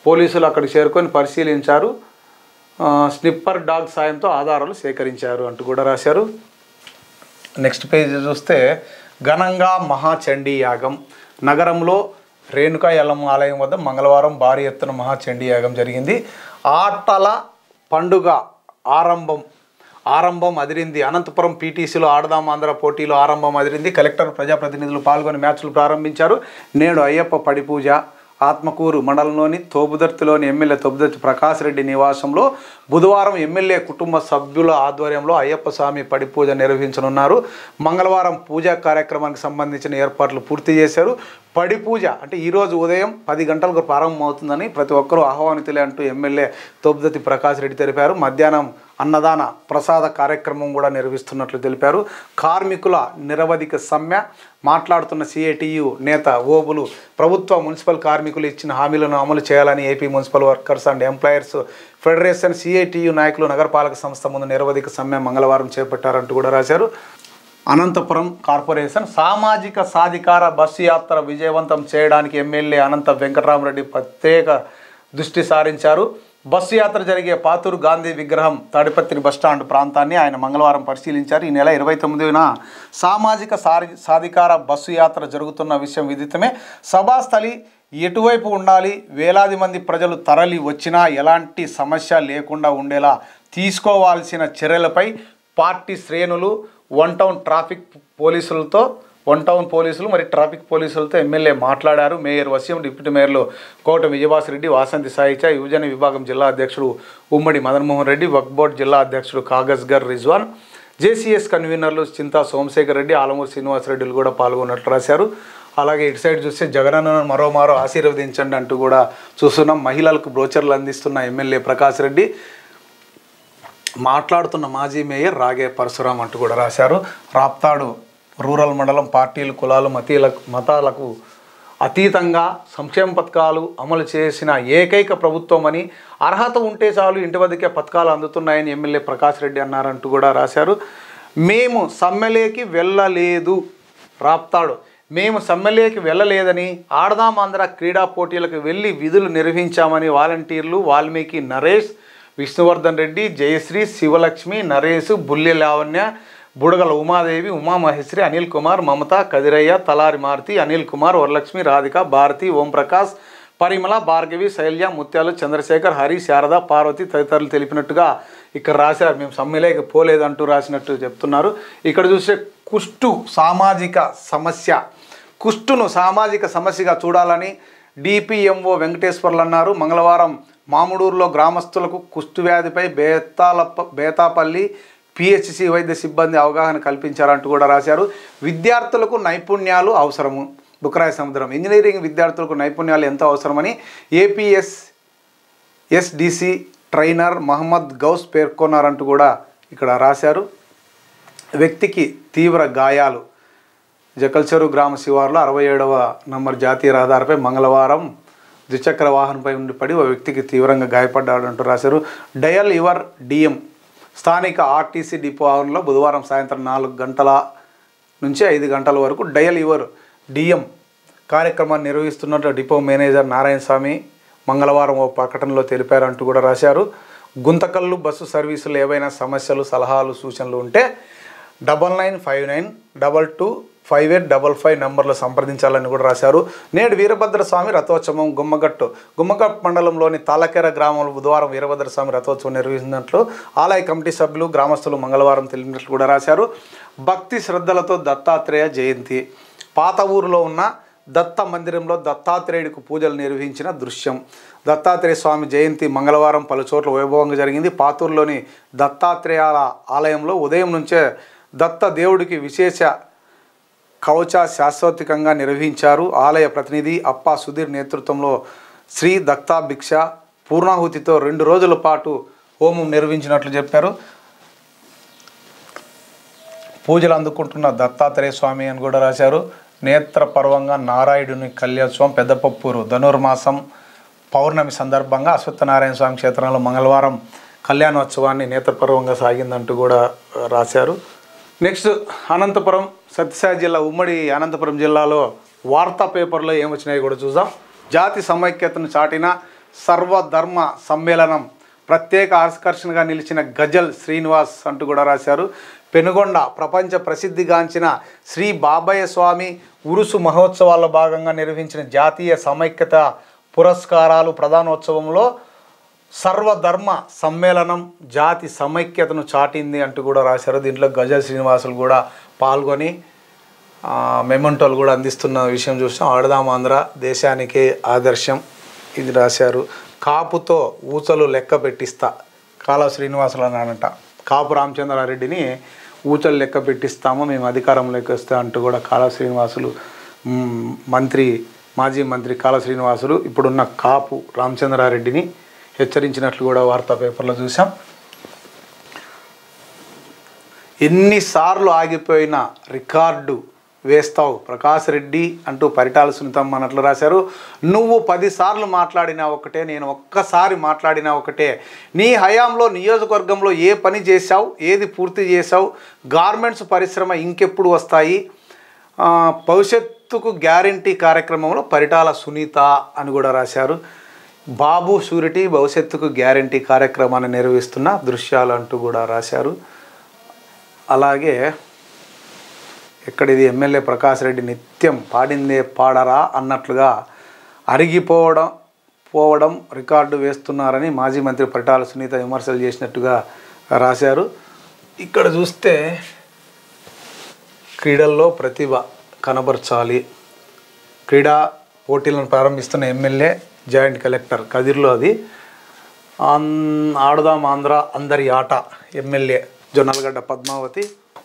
పోలీసులు అక్కడికి చేరుకొని పరిశీలించారు. స్నిప్పర్ డాగ్ సాయంతో ఆధారాలు సేకరించారు అంటూ కూడా రాశారు. నెక్స్ట్ పేజ్ చూస్తే ఘనంగా మహాచండీ యాగం. నగరంలో రేణుకా ఎల్లమ్మ ఆలయం వద్ద మంగళవారం భారీ ఎత్తున మహాచండీ యాగం జరిగింది. ఆటల పండుగ ఆరంభం అదిరింది. అనంతపురం పీటీసీలో ఆడదాం ఆంధ్ర పోటీలో ఆరంభం అదిరింది. కలెక్టర్, ప్రజాప్రతినిధులు పాల్గొని మ్యాచ్లు ప్రారంభించారు. నేడు అయ్యప్ప పడి పూజ. ఆత్మకూరు మండలంలోని తోపుదర్తిలోని ఎమ్మెల్యే తోపుదర్తి ప్రకాష్ రెడ్డి నివాసంలో బుధవారం ఎమ్మెల్యే కుటుంబ సభ్యుల ఆధ్వర్యంలో అయ్యప్ప స్వామి పడి పూజ నిర్వహించనున్నారు. మంగళవారం పూజా కార్యక్రమానికి సంబంధించిన ఏర్పాట్లు పూర్తి చేశారు. పడి పూజ అంటే ఈరోజు ఉదయం 10 గంటలకు ప్రారంభమవుతుందని ప్రతి ఒక్కరూ ఆహ్వానితులే అంటూ ఎమ్మెల్యే తోపుదర్తి ప్రకాష్ రెడ్డి తెలిపారు. మధ్యాహ్నం అన్నదాన ప్రసాద కార్యక్రమం కూడా నిర్వహిస్తున్నట్లు తెలిపారు. కార్మికుల నిరవధిక సమ్మె మాట్లాడుతున్న సిఐటియు నేత ఓబులు ప్రభుత్వ మున్సిపల్ కార్మికులు ఇచ్చిన హామీలను అమలు చేయాలని AP municipal workers and employers federation CITU నాయకులు నగరపాలక సంస్థ ముందు నిరవధిక సమ్మె మంగళవారం చేపట్టారంటూ కూడా రాశారు. అనంతపురం కార్పొరేషన్ సామాజిక సాధికార బస్సు యాత్ర విజయవంతం చేయడానికి ఎమ్మెల్యే అనంత వెంకటరామరెడ్డి ప్రత్యేక దృష్టి సారించారు. బస్సు యాత్ర జరిగే పాతూరు గాంధీ విగ్రహం తాడిపత్రి బస్టాండ్ ప్రాంతాన్ని ఆయన మంగళవారం పరిశీలించారు. ఈ నెల 29న సామాజిక సాధికార బస్సు యాత్ర జరుగుతున్న విషయం విదితమే. సభాస్థలి ఎటువైపు ఉండాలి, వేలాది మంది ప్రజలు తరలి వచ్చినా ఎలాంటి సమస్య లేకుండా ఉండేలా తీసుకోవాల్సిన చర్యలపై పార్టీ శ్రేణులు వన్ టౌన్ పోలీసులు మరి ట్రాఫిక్ పోలీసులతో ఎమ్మెల్యే మాట్లాడారు. మేయర్ వసీం, డిప్యూటీ మేయర్లు కోట విజయవాసరెడ్డి, వాసంతి సాయిచ, యువజన విభాగం జిల్లా అధ్యక్షుడు ఉమ్మడి మదన్మోహన్ రెడ్డి, వక్ఫ్ బోర్డు జిల్లా అధ్యక్షుడు కాగజ్గర్ రిజ్వాన్, జేసీఎస్ కన్వీనర్లు చింతా సోమశేఖర్ రెడ్డి, ఆలమూరు శ్రీనివాసరెడ్డిలు కూడా పాల్గొన్నట్లు రాశారు. అలాగే ఇటు సైడ్ చూస్తే జగనన్నను మరోమారో ఆశీర్వదించండి అంటూ కూడా చూస్తున్నాం. మహిళలకు బ్రోచర్లు అందిస్తున్న ఎమ్మెల్యే ప్రకాష్ రెడ్డి, మాట్లాడుతున్న మాజీ మేయర్ రాగే పరశురాం అంటూ కూడా రాశారు. రాప్తాడు రూరల్ మండలం పార్టీలు, కులాలు, మతాలకు అతీతంగా సంక్షేమ పథకాలు అమలు చేసిన ఏకైక ప్రభుత్వం అని, అర్హత ఉంటే చాలు ఇంటి వద్దకే పథకాలు అందుతున్నాయని ఎమ్మెల్యే ప్రకాష్ రెడ్డి అన్నారంటూ కూడా రాశారు. మేము సమ్మెలోకి వెళ్ళలేదు, రాప్తాడు మేము సమ్మెలోకి వెళ్ళలేదని, ఆడదాం ఆంధ్ర క్రీడా పోటీలకు వెళ్ళి విధులు నిర్వహించామని వాలంటీర్లు వాల్మీకి నరేష్, విష్ణువర్ధన్ రెడ్డి, జయశ్రీ, శివలక్ష్మి, నరేష్, బుల్లి లావణ్య, బుడగల ఉమాదేవి, ఉమామహేశ్వరి, అనిల్ కుమార్, మమత, కదిరయ్య, తలారి మారుతి, అనిల్ కుమార్, వరలక్ష్మి, రాధిక, భారతి, ఓంప్రకాష్, పరిమళ, భార్గవి, శైల్య, ముత్యాలు, చంద్రశేఖర్, హరి, శారద, పార్వతి తదితరులు తెలిపినట్టుగా ఇక్కడ రాశారు. మేము సమ్మెలోకి పోలేదంటూ రాసినట్టు చెప్తున్నారు. ఇక్కడ చూసే కుష్టు సామాజిక సమస్య, కుష్టును సామాజిక సమస్యగా చూడాలని డిపిఎంఓ వెంకటేశ్వర్లు అన్నారు. మంగళవారం మాముడూరులో గ్రామస్తులకు కుష్టు వ్యాధిపై బేతాపల్లి పిహెచ్సి వైద్య సిబ్బంది అవగాహన కల్పించారంటూ కూడా రాశారు. విద్యార్థులకు నైపుణ్యాలు అవసరము, బుక్రాయ సముద్రం ఇంజనీరింగ్ విద్యార్థులకు నైపుణ్యాలు ఎంతో అవసరమని ఏపీఎస్ఎస్డిసి ట్రైనర్ మహమ్మద్ గౌస్ పేర్కొన్నారంటూ కూడా ఇక్కడ రాశారు. వ్యక్తికి తీవ్ర గాయాలు, జకల్చెరు గ్రామ శివారులో 67వ నంబర్ జాతీయ రహదారిపై మంగళవారం ద్విచక్ర వాహనంపై ఉండి పడి ఓ వ్యక్తికి తీవ్రంగా గాయపడ్డాడంటూ రాశారు. డయల్ యువర్ డిఎం స్థానిక ఆర్టీసీ డిపో ఆవరణలో బుధవారం సాయంత్రం 4 గంటల నుంచి 5 గంటల వరకు డయల్ యువర్ డిఎం కార్యక్రమాన్ని నిర్వహిస్తున్నట్లు డిపో మేనేజర్ నారాయణ స్వామి మంగళవారం ఓ ప్రకటనలో తెలిపారంటూ కూడా రాశారు. గుంతకల్లు బస్సు సర్వీసులు ఏవైనా సమస్యలు, సలహాలు, సూచనలు ఉంటే 9959225855 నంబర్లో సంప్రదించాలని కూడా రాశారు. నేడు వీరభద్రస్వామి రథోత్సవం గుమ్మగట్టు మండలంలోని తాళకెర గ్రామంలో బుధవారం వీరభద్రస్వామి రథోత్సవం నిర్వహించినట్లు ఆలయ కమిటీ సభ్యులు, గ్రామస్తులు మంగళవారం తెలిపినట్లు కూడా రాశారు. భక్తి శ్రద్ధలతో దత్తాత్రేయ జయంతి, పాత ఊరులో ఉన్న దత్త మందిరంలో దత్తాత్రేయుడికి పూజలు నిర్వహించిన దృశ్యం. దత్తాత్రేయ స్వామి జయంతి మంగళవారం పలుచోట్ల వైభవంగా జరిగింది. పాతూరులోని దత్తాత్రేయాల ఆలయంలో ఉదయం నుంచే దత్త దేవుడికి విశేష కవచ శాశ్వతికంగా నిర్వహించారు. ఆలయ ప్రతినిధి అప్పా సుధీర్ నేతృత్వంలో శ్రీ దత్తాభిక్ష పూర్ణాహుతితో 2 రోజుల పాటు హోమం నిర్వహించినట్లు చెప్పారు. పూజలు అందుకుంటున్న దత్తాత్రేయ స్వామి అని కూడా రాశారు. నేత్రపర్వంగా నారాయణుని కళ్యోత్సవం పెద్దపప్పూరు ధనుర్మాసం పౌర్ణమి సందర్భంగా అశ్వత్థనారాయణ స్వామి క్షేత్రంలో మంగళవారం కళ్యాణోత్సవాన్ని నేత్రపర్వంగా సాగిందంటూ కూడా రాశారు. నెక్స్ట్ అనంతపురం సత్యసాయి జిల్లా, ఉమ్మడి అనంతపురం జిల్లాలో వార్తా పేపర్లో ఏమొచ్చినాయి కూడా చూద్దాం. జాతి సమైక్యతను చాటిన సర్వధర్మ సమ్మేళనం, ప్రత్యేక ఆకర్షణగా నిలిచిన గజల్ శ్రీనివాస్ అంటూ కూడా రాశారు. పెనుగొండ ప్రపంచ ప్రసిద్ధిగాంచిన శ్రీ బాబయ్య స్వామి ఉరుసు మహోత్సవాల్లో భాగంగా నిర్వహించిన జాతీయ సమైక్యత పురస్కారాలు ప్రధానోత్సవంలో సర్వధర్మ సమ్మేళనం జాతి సమైక్యతను చాటింది అంటూ కూడా రాశారు. దీంట్లో గజల్ శ్రీనివాసులు కూడా పాల్గొని మెమెంటోలు కూడా అందిస్తున్న విషయం చూసాం. ఆడదాం ఆంధ్ర దేశానికే ఆదర్శం ఇది రాశారు. కాపుతో ఊచలు లెక్క పెట్టిస్తా, కాలా శ్రీనివాసులు అన్నాడంట. కాపు రామచంద్రారెడ్డిని ఊచలు లెక్క పెట్టిస్తాము మేము అధికారంలోకి వస్తా అంటూ కూడా కాలా శ్రీనివాసులు మాజీ మంత్రి కాలా శ్రీనివాసులు ఇప్పుడున్న కాపు రామచంద్రారెడ్డిని హెచ్చరించినట్లు కూడా వార్తా పేపర్లో చూసాం. ఎన్నిసార్లు ఆగిపోయిన రికార్డు వేస్తావు ప్రకాష్ రెడ్డి అంటూ పరిటాల సునీతమ్మ అన్నట్లు రాశారు. నువ్వు 10 సార్లు మాట్లాడినా ఒకటే, నేను ఒక్కసారి మాట్లాడినా ఒకటే. నీ హయాంలో నియోజకవర్గంలో ఏ పని చేశావు, ఏది పూర్తి చేశావు, గార్మెంట్స్ పరిశ్రమ ఇంకెప్పుడు వస్తాయి, భవిష్యత్తుకు గ్యారంటీ కార్యక్రమంలో పరిటాల సునీత అని కూడా రాశారు. బాబు షూరిటీ భవిష్యత్తుకు గ్యారంటీ కార్యక్రమాన్ని నిర్వహిస్తున్న దృశ్యాలు అంటూ కూడా రాశారు. అలాగే ఎక్కడిది ఎమ్మెల్యే ప్రకాష్ రెడ్డి నిత్యం పాడిందే పాడరా అన్నట్లుగా పోవడం రికార్డు వేస్తున్నారని మాజీ మంత్రి పరిటాల సునీత విమర్శలు చేసినట్టుగా రాశారు. ఇక్కడ చూస్తే క్రీడల్లో ప్రతిభ కనబరచాలి, క్రీడా పోటీలను ప్రారంభిస్తున్న ఎమ్మెల్యే జాయింట్ కలెక్టర్ కదిర్లో అది ఆడుదాం ఆంధ్ర అందరి ఆట MLA Jonnalagadda Padmavathi.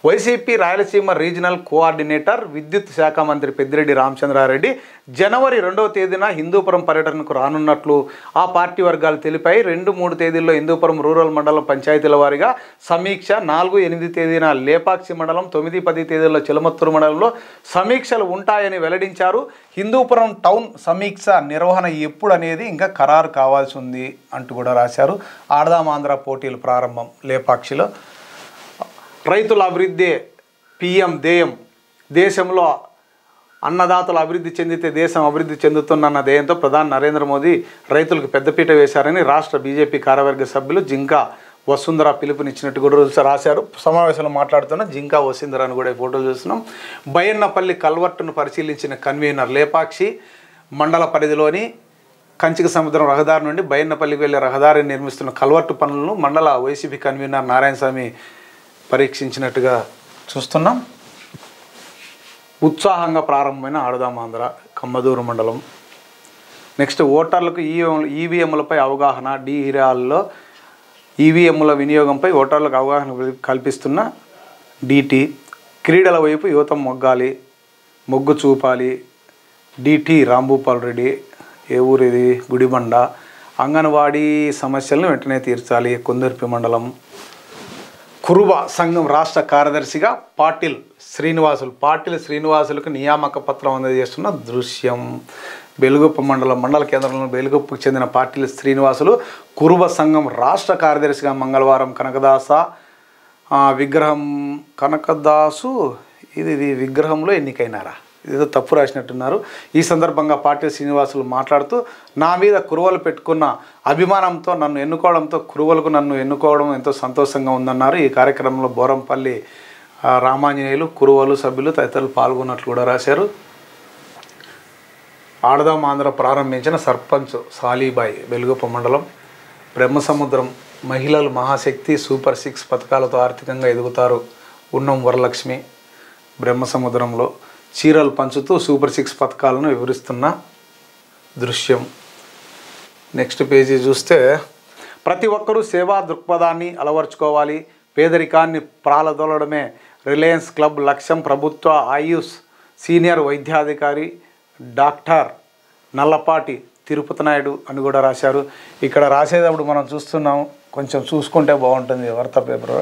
YCP Rayalaseema regional coordinator విద్యుత్ శాఖ మంత్రి పెద్దిరెడ్డి రామచంద్రారెడ్డి జనవరి 2వ తేదీన హిందూపురం పర్యటనకు రానున్నట్లు ఆ పార్టీ వర్గాలు తెలిపాయి. 2-3 తేదీల్లో హిందూపురం రూరల్ మండలం పంచాయతీల వారీగా సమీక్ష, 4-8 తేదీన లేపాక్షి మండలం, 9-10 తేదీల్లో చిలమత్తూరు మండలంలో సమీక్షలు ఉంటాయని వెల్లడించారు. హిందూపురం టౌన్ సమీక్ష నిర్వహణ ఎప్పుడు అనేది ఇంకా ఖరారు కావాల్సి ఉంది అంటూ కూడా రాశారు. ఆడదాం ఆంధ్ర పోటీలు ప్రారంభం లేపాక్షిలో. రైతుల అభివృద్ధి పిఎం ధ్యేయం, దేశంలో అన్నదాతలు అభివృద్ధి చెందితే దేశం అభివృద్ధి చెందుతుందన్న ధ్యేయంతో ప్రధాని నరేంద్ర మోదీ రైతులకు పెద్దపీట వేశారని రాష్ట్ర బీజేపీ కార్యవర్గ సభ్యులు జింకా వసుంధర పిలుపునిచ్చినట్టు కూడా రాశారు. సమావేశంలో మాట్లాడుతున్న జింకా వసుంధర అని కూడా ఫోటోలు చూస్తున్నాం. బయ్యన్నపల్లి కల్వర్టును పరిశీలించిన కన్వీనర్ లేపాక్షి మండల పరిధిలోని కంచిక సముద్రం రహదారి నుండి బయ్యన్నపల్లికి వెళ్లే రహదారిని నిర్మిస్తున్న కల్వర్టు పనులను మండల వైసీపీ కన్వీనర్ నారాయణస్వామి పరీక్షించినట్టుగా చూస్తున్నాం. ఉత్సాహంగా ప్రారంభమైన ఆడదాం ఆంధ్ర కమ్మదూరు మండలం. నెక్స్ట్ ఓటర్లకు ఈవీఎంలపై అవగాహన, డీహిరాల్లో ఈవీఎంల వినియోగంపై ఓటర్లకు అవగాహన కల్పిస్తున్న డిటి. క్రీడల వైపు యువత మొగ్గు చూపాలి, డిటి రాంభూపాల్ రెడ్డి. ఏ ఊరిది? గుడిబండ. అంగన్వాడీ సమస్యలను వెంటనే తీర్చాలి, కొందర్పి మండలం. కురుబ సంఘం రాష్ట్ర కార్యదర్శిగా పాటిల్ శ్రీనివాసులకు నియామక పత్రం అందజేస్తున్న దృశ్యం. బెలుగుప్ప మండల కేంద్రంలో బెలుగుప్పకు చెందిన పాటిల్ శ్రీనివాసులు కురుబ సంఘం రాష్ట్ర కార్యదర్శిగా మంగళవారం కనకదాసు ఇది విగ్రహంలో ఎన్నికైనారా, ఇదేదో తప్పు రాసినట్టున్నారు. ఈ సందర్భంగా పాటిల్ శ్రీనివాసులు మాట్లాడుతూ, నా మీద కురువలు పెట్టుకున్న అభిమానంతో నన్ను ఎన్నుకోవడం ఎంతో సంతోషంగా ఉందన్నారు. ఈ కార్యక్రమంలో బోరంపల్లి రామాంజనేయులు, కురువలు సభ్యులు తదితరులు పాల్గొన్నట్లు కూడా రాశారు. ఆడదాం ఆంధ్ర ప్రారంభించిన సర్పంచ్ సాలీబాయి, వెలుగుప్ప మండలం. బ్రహ్మసముద్రం మహిళలు మహాశక్తి సూపర్ 6 పథకాలతో ఆర్థికంగా ఎదుగుతారు, ఉన్నం వరలక్ష్మి. బ్రహ్మసముద్రంలో చీరలు పంచుతూ సూపర్ 6 పథకాలను వివరిస్తున్న దృశ్యం. నెక్స్ట్ పేజీ చూస్తే, ప్రతి ఒక్కరూ సేవా దృక్పథాన్ని అలవర్చుకోవాలి, పేదరికాన్ని ప్రాలదోలడమే రిలయన్స్ క్లబ్ లక్ష్యం. ప్రభుత్వ ఆయుష్ సీనియర్ వైద్యాధికారి డాక్టర్ నల్లపాటి తిరుపతి నాయుడు అని కూడా రాశారు. ఇక్కడ రాసేటప్పుడు మనం చూస్తున్నాం, కొంచెం చూసుకుంటే బాగుంటుంది వార్తా పేపర్.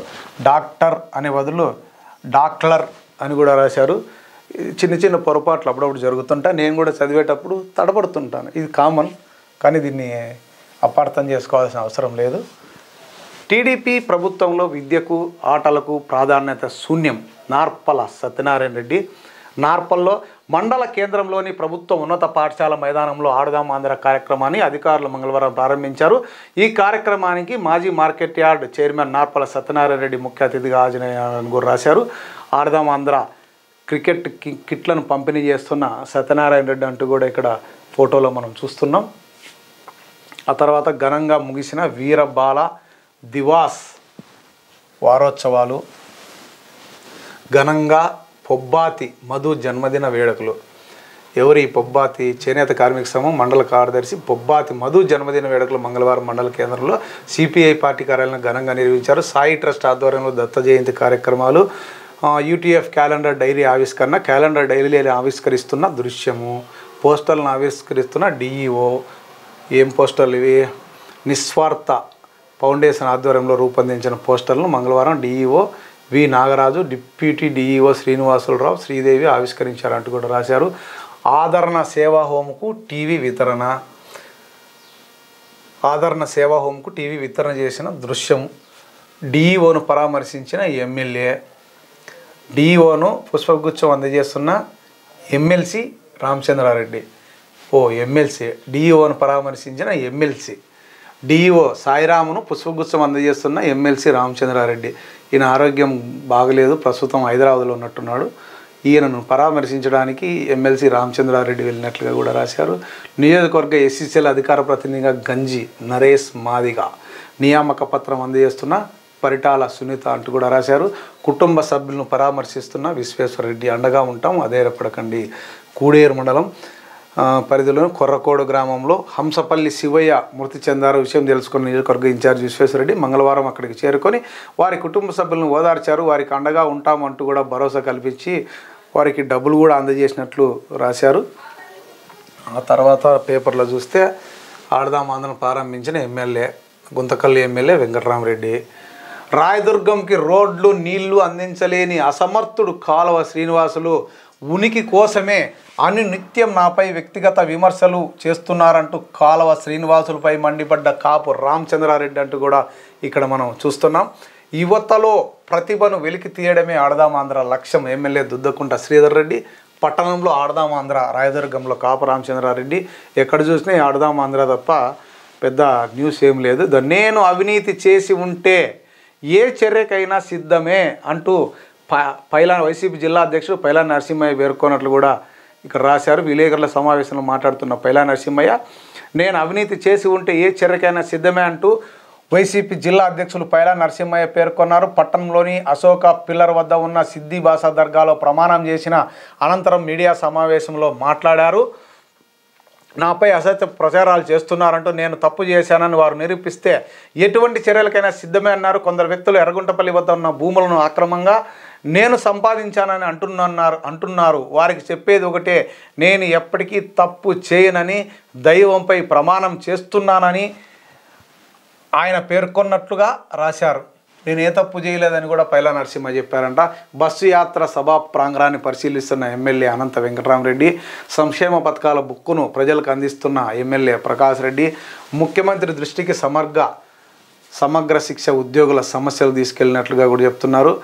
డాక్టర్ అనే బదులు డాక్టర్ అని కూడా రాశారు. చిన్న పొరపాట్లు అప్పుడప్పుడు జరుగుతుంటా, నేను కూడా చదివేటప్పుడు తడబడుతుంటాను, ఇది కామన్. కానీ దీన్ని అపార్థం చేసుకోవాల్సిన అవసరం లేదు. టీడీపీ ప్రభుత్వంలో విద్యకు ఆటలకు ప్రాధాన్యత శూన్యం, నార్పల సత్యనారాయణ రెడ్డి. నార్పల్లో మండల కేంద్రంలోని ప్రభుత్వ ఉన్నత పాఠశాల మైదానంలో ఆడదాం ఆంధ్ర కార్యక్రమాన్ని అధికారులు మంగళవారం ప్రారంభించారు. ఈ కార్యక్రమానికి మాజీ market yard chairman Narpala Satyanarayana Reddy ముఖ్య అతిథిగా హాజరయ్యారని కూడా రాశారు. ఆడదాం ఆంధ్ర క్రికెట్ కిట్లను పంపిణీ చేస్తున్న సత్యనారాయణ రెడ్డి అంటూ కూడా ఇక్కడ ఫోటోలో మనం చూస్తున్నాం. ఆ తర్వాత ఘనంగా ముగిసిన వీరబాల దివాస్ వారోత్సవాలు. ఘనంగా పొబ్బాతి మధు జన్మదిన వేడుకలు. ఎవరి పొబ్బాతి? చేనేత కార్మిక సంఘం మండల కార్యదర్శి పొబ్బాతి మధు జన్మదిన వేడుకలు మంగళవారం మండల కేంద్రంలో సిపిఐ పార్టీ కార్యాలయం ఘనంగా నిర్వహించారు. సాయి ట్రస్ట్ ఆధ్వర్యంలో దత్త జయంతి కార్యక్రమాలు, యూటీఎఫ్ క్యాలెండర్ డైరీ ఆవిష్కరణ, క్యాలెండర్ డైరీని ఆవిష్కరిస్తున్న దృశ్యము, పోస్టర్లను ఆవిష్కరిస్తున్న డిఈఓ. ఏం పోస్టర్లు ఇవి? నిస్వార్థ ఫౌండేషన్ ఆధ్వర్యంలో రూపొందించిన పోస్టర్లను మంగళవారం డిఈఓ వి నాగరాజు, డిప్యూటీ డిఈఓ శ్రీనివాసులరావు, శ్రీదేవి ఆవిష్కరించారంటూ కూడా రాశారు. ఆదరణ సేవా హోమ్కు టీవీ వితరణ. ఆదరణ సేవా హోమ్కు టీవీ వితరణ చేసిన దృశ్యం. డిఈఓను పరామర్శించిన ఎమ్మెల్యే. డిఈఓను పుష్పగుచ్చం అందజేస్తున్న ఎమ్మెల్సీ రామచంద్రారెడ్డి. ఎమ్మెల్సీ డిఈఓను పరామర్శించిన ఎమ్మెల్సీ. డిఈఓ సాయిరామును పుష్పగుచ్చం అందజేస్తున్న ఎమ్మెల్సీ రామచంద్రారెడ్డి. ఈయన ఆరోగ్యం బాగలేదు, ప్రస్తుతం హైదరాబాద్లో ఉన్నట్టున్నాడు. ఈయనను పరామర్శించడానికి ఎమ్మెల్సీ రామచంద్రారెడ్డి వెళ్ళినట్లుగా కూడా రాశారు. నియోజకవర్గ ఎస్సీసీల అధికార ప్రతినిధిగా గంజి నరేష్ మాదిగ. నియామక పత్రం అందజేస్తున్న పరిటాల సునీత అంటూ కూడా రాశారు. కుటుంబ సభ్యులను పరామర్శిస్తున్న విశ్వేశ్వరరెడ్డి. అండగా ఉంటాం, అధైర్యపడకండి. కూడేరు మండలం పరిధిలోని కొర్రకోడు గ్రామంలో హంసపల్లి శివయ్య మృతి చెందారు. విషయం తెలుసుకున్న నియోజకవర్గ ఇన్ఛార్జ్ విశ్వేశ్వరరెడ్డి మంగళవారం అక్కడికి చేరుకొని వారి కుటుంబ సభ్యులను ఓదార్చారు. వారికి అండగా ఉంటామంటూ కూడా భరోసా కల్పించి వారికి డబ్బులు కూడా అందజేసినట్లు రాశారు. ఆ తర్వాత పేపర్లో చూస్తే ఆడదాం ఆందోళన ప్రారంభించిన ఎమ్మెల్యే గుంతకల్లు ఎమ్మెల్యే వెంకటరామరెడ్డి. రాయదుర్గంకి రోడ్లు నీళ్లు అందించలేని అసమర్థుడు కాలువ శ్రీనివాసులు ఉనికి కోసమే నిత్యం నాపై వ్యక్తిగత విమర్శలు చేస్తున్నారంటూ కాలువ శ్రీనివాసులపై మండిపడ్డ కాపు రామచంద్రారెడ్డి అంటూ కూడా ఇక్కడ మనం చూస్తున్నాం. యువతలో ప్రతిభను వెలికి తీయడమే ఆడదాం ఆంధ్ర లక్ష్యం. ఎమ్మెల్యే దుద్దకుంట శ్రీధర్ రెడ్డి. పట్టణంలో ఆడదాం ఆంధ్ర, రాయదుర్గంలో కాపు రామచంద్రారెడ్డి. ఎక్కడ చూసినా ఆడదాం ఆంధ్ర తప్ప పెద్ద న్యూస్ ఏం లేదు. నేను అవినీతి చేసి ఉంటే ఏ చర్యకైనా సిద్ధమే అంటూ వైసీపీ జిల్లా అధ్యక్షుడు పైలా నరసింహయ్య పేర్కొన్నట్లు కూడా ఇక్కడ రాశారు. విలేకరుల సమావేశంలో మాట్లాడుతున్న పైలా నరసింహయ్య, నేను అవినీతి చేసి ఉంటే ఏ చర్యకైనా సిద్ధమే అంటూ వైసీపీ జిల్లా అధ్యక్షులు పైలా నరసింహయ్య పేర్కొన్నారు. పట్టణంలోని అశోక పిల్లర్ వద్ద ఉన్న సిద్ధి బాసా దర్గాలో ప్రమాణం చేసిన అనంతరం మీడియా సమావేశంలో మాట్లాడారు. నాపై అసత్య ప్రచారాలు చేస్తున్నారంటూ నేను తప్పు చేశానని వారు నిరూపిస్తే ఎటువంటి చర్యలకైనా సిద్ధమే అన్నారు. కొందరు వ్యక్తులు ఎర్రగుంటపల్లి వద్ద ఉన్న భూములను అక్రమంగా నేను సంపాదించానని అంటున్నారు. వారికి చెప్పేది ఒకటే, నేను ఎప్పటికీ తప్పు చేయనని దైవంపై ప్రమాణం చేస్తున్నానని ఆయన పేర్కొన్నట్లుగా రాశారు. నేను ఏ తప్పు చేయలేదని కూడా పైలా నరసింహ చెప్పారంట. బస్సు యాత్ర సభా ప్రాంగణాన్ని పరిశీలిస్తున్న ఎమ్మెల్యే అనంత వెంకటరామరెడ్డి. సంక్షేమ పథకాల బుక్కును ప్రజలకు అందిస్తున్న ఎమ్మెల్యే ప్రకాష్ రెడ్డి. ముఖ్యమంత్రి దృష్టికి సమగ్ర శిక్ష ఉద్యోగుల సమస్యలు తీసుకెళ్ళినట్లుగా కూడా చెప్తున్నారు.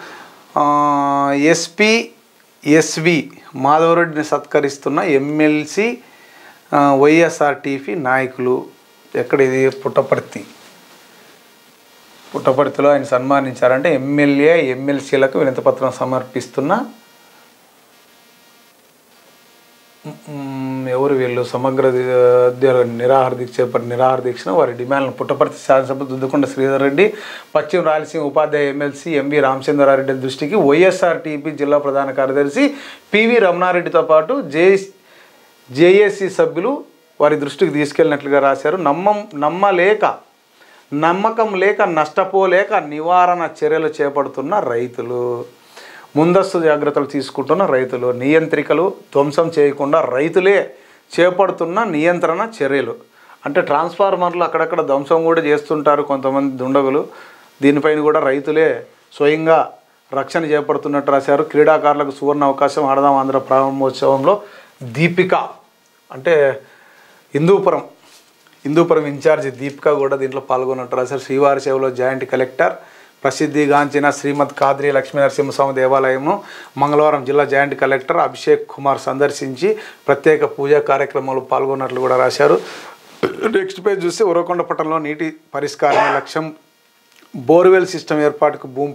ఎస్వి మాధవరెడ్డిని సత్కరిస్తున్న ఎమ్మెల్సీ వైఎస్ఆర్టీపీ నాయకులు. ఎక్కడ ఇది? పుట్టపర్తిలో ఆయన సన్మానించారంటే ఎమ్మెల్యే ఎమ్మెల్సీలకు వినతిపత్రం సమర్పిస్తున్న ఎవరు వీళ్ళు? సమగ్ర నిరాహార దీక్ష చేపట్టిన నిరాహార దీక్షను వారి డిమాండ్లను పుట్టపర్తి శాసనసభ దుద్దుకొండ శ్రీధర్ రెడ్డి, పశ్చిమ రాయలసీమ ఉపాధ్యాయ ఎమ్మెల్సీ ఎంవి రామచంద్రారెడ్డి దృష్టికి వైఎస్ఆర్టీపీ జిల్లా ప్రధాన కార్యదర్శి పివి రమణారెడ్డితో పాటు జేఏసీ సభ్యులు వారి దృష్టికి తీసుకెళ్ళినట్లుగా రాశారు. నమ్మకం లేక నష్టపోలేక నివారణ చర్యలు చేపడుతున్న రైతులు, ముందస్తు జాగ్రత్తలు తీసుకుంటున్న రైతులు, నియంత్రికలు ధ్వంసం చేయకుండా రైతులే చేపడుతున్న నియంత్రణ చర్యలు. అంటే ట్రాన్స్ఫార్మర్లు అక్కడక్కడ ధ్వంసం కూడా చేస్తుంటారు కొంతమంది దుండగులు. దీనిపైన కూడా రైతులే స్వయంగా రక్షణ చేపడుతున్నట్టు రాశారు. క్రీడాకారులకు సువర్ణ అవకాశం. ఆడదాం ఆంధ్ర ప్రారంభోత్సవంలో దీపిక అంటే హిందూపురం ఇన్ఛార్జి దీపిక కూడా దీంట్లో పాల్గొన్నట్టు రాశారు. శ్రీవారి సేవలో జాయింట్ కలెక్టర్. ప్రసిద్ధిగాంచిన శ్రీమద్ కాద్రి లక్ష్మీ నరసింహస్వామి దేవాలయంను మంగళవారం జిల్లా జాయింట్ కలెక్టర్ అభిషేక్ కుమార్ సందర్శించి ప్రత్యేక పూజా కార్యక్రమాల్లో పాల్గొన్నట్లు కూడా రాశారు. నెక్స్ట్ పేజ్ చూస్తే ఉరవకొండ పట్టణంలో నీటి పరిష్కారమే లక్ష్యం. బోర్వెల్ సిస్టమ్ ఏర్పాటుకు భూమి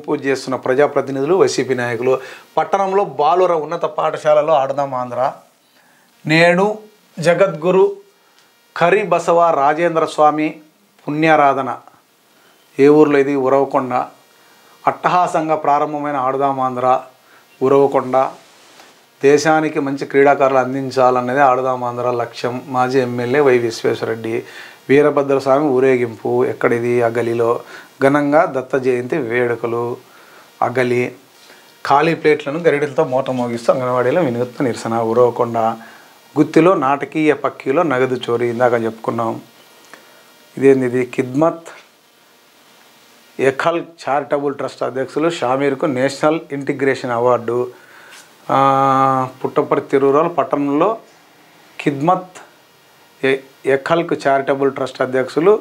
పూజ చేస్తున్న ప్రజాప్రతినిధులు, వైసీపీ నాయకులు. పట్టణంలో బాలుర ఉన్నత పాఠశాలలో ఆడదాం ఆంధ్ర. నేడు జగద్గురు కరి బసవ రాజేంద్ర స్వామి పుణ్యారాధన. ఏ ఊర్లో ఇది? ఉరవకొండ. అట్టహాసంగా ప్రారంభమైన ఆడదాం ఆంధ్ర ఉరవకొండ. దేశానికి మంచి క్రీడాకారులు అందించాలన్నది ఆడదాం ఆంధ్ర లక్ష్యం. మాజీ ఎమ్మెల్యే వై విశ్వేశ్వరరెడ్డి. వీరభద్ర స్వామి ఊరేగింపు. ఎక్కడిది? అగలిలో. ఘనంగా దత్త జయంతి వేడుకలు. అగలి. ఖాళీ ప్లేట్లను గరిడెలతో మూట మోగిస్తూ అంగన్వాడీలో వినూత్న నిరసన. ఉరవకొండ. గుత్తిలో నాటకీయ పక్కీలో నగదు చోరీ. ఇందాక చెప్పుకున్నాం. ఇదేంది? ఇది ఖిద్మత్ ఎఖల్ చారిటబుల్ ట్రస్ట్ అధ్యక్షులు షామీర్కు national integration award. Puttaparthi rural పట్టణంలో ఖిద్మత్ ఎఖల్కు చారిటబుల్ ట్రస్ట్ అధ్యక్షులు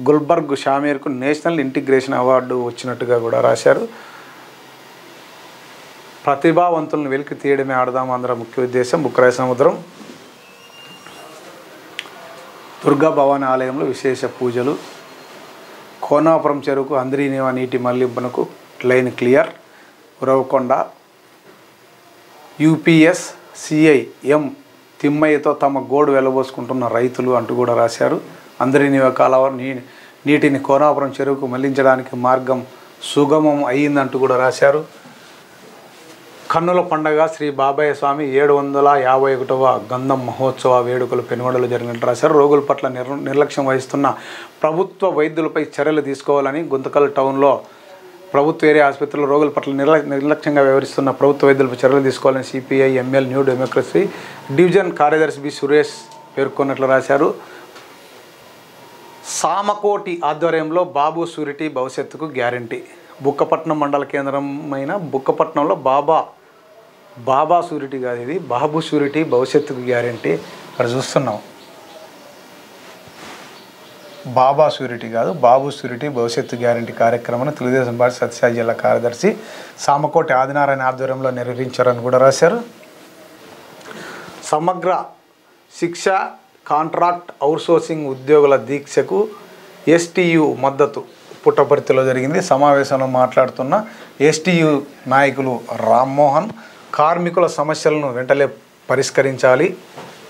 గుల్బర్గ్ షామీర్కు నేషనల్ ఇంటిగ్రేషన్ అవార్డు వచ్చినట్టుగా కూడా రాశారు. ప్రతిభావంతులను వెలికి తీయడమే ఆడదాం ఆంధ్ర ముఖ్య ఉద్దేశం. బుక్కరాయ సముద్రం దుర్గా భవాని ఆలయంలో విశేష పూజలు. కోనాపురం చెరువుకు అంద్రీనివా నీటి మళ్లింపునకు line clear. Uravakonda UPS CI M తిమ్మయ్యతో తమ గోడు వెళ్లబోసుకుంటున్న రైతులు అంటూ కూడా రాశారు. అంద్రీనివా కాలువ నీటిని కోనాపురం చెరువుకు మళ్లించడానికి మార్గం సుగమం అయ్యిందంటూ కూడా రాశారు. కన్నుల పండగ శ్రీ బాబయ్య స్వామి 751వ గంధం మహోత్సవ వేడుకలు పెనుగొండలో జరిగినట్టు రాశారు. రోగుల పట్ల నిర్లక్ష్యం వహిస్తున్న ప్రభుత్వ వైద్యులపై చర్యలు తీసుకోవాలని గుంతకల్ టౌన్లో ప్రభుత్వ ఏరియా ఆసుపత్రిలో రోగుల పట్ల నిర్లక్ష్యంగా వ్యవహరిస్తున్న ప్రభుత్వ వైద్యులపై చర్యలు తీసుకోవాలని CPI ML new democracy division కార్యదర్శి బి సురేష్ పేర్కొన్నట్లు రాశారు. సామకోటి ఆధ్వర్యంలో బాబు షూరిటీ భవిష్యత్తుకు గ్యారంటీ. బుక్కపట్నం మండల కేంద్రమైన బుక్కపట్నంలో బాబా షూరిటీ కాదు, ఇది బాబు షూరిటీ భవిష్యత్తుకు గ్యారంటీ. ఇక్కడ చూస్తున్నాం, బాబా షూరిటీ కాదు, బాబు షూరిటీ భవిష్యత్తు గ్యారంటీ కార్యక్రమాన్ని తెలుగుదేశం పార్టీ సత్యసాయి జిల్లా కార్యదర్శి సామకోటి ఆదినారాయణ ఆధ్వర్యంలో నిర్వహించారని కూడా రాశారు. సమగ్ర శిక్ష కాంట్రాక్ట్ అవుట్సోర్సింగ్ ఉద్యోగుల దీక్షకు ఎస్టీయు మద్దతు పుట్టపర్తిలో జరిగింది. సమావేశంలో మాట్లాడుతున్న ఎస్టీయు నాయకులు రామ్మోహన్ కార్మికుల సమస్యలను వెంటనే పరిష్కరించాలి.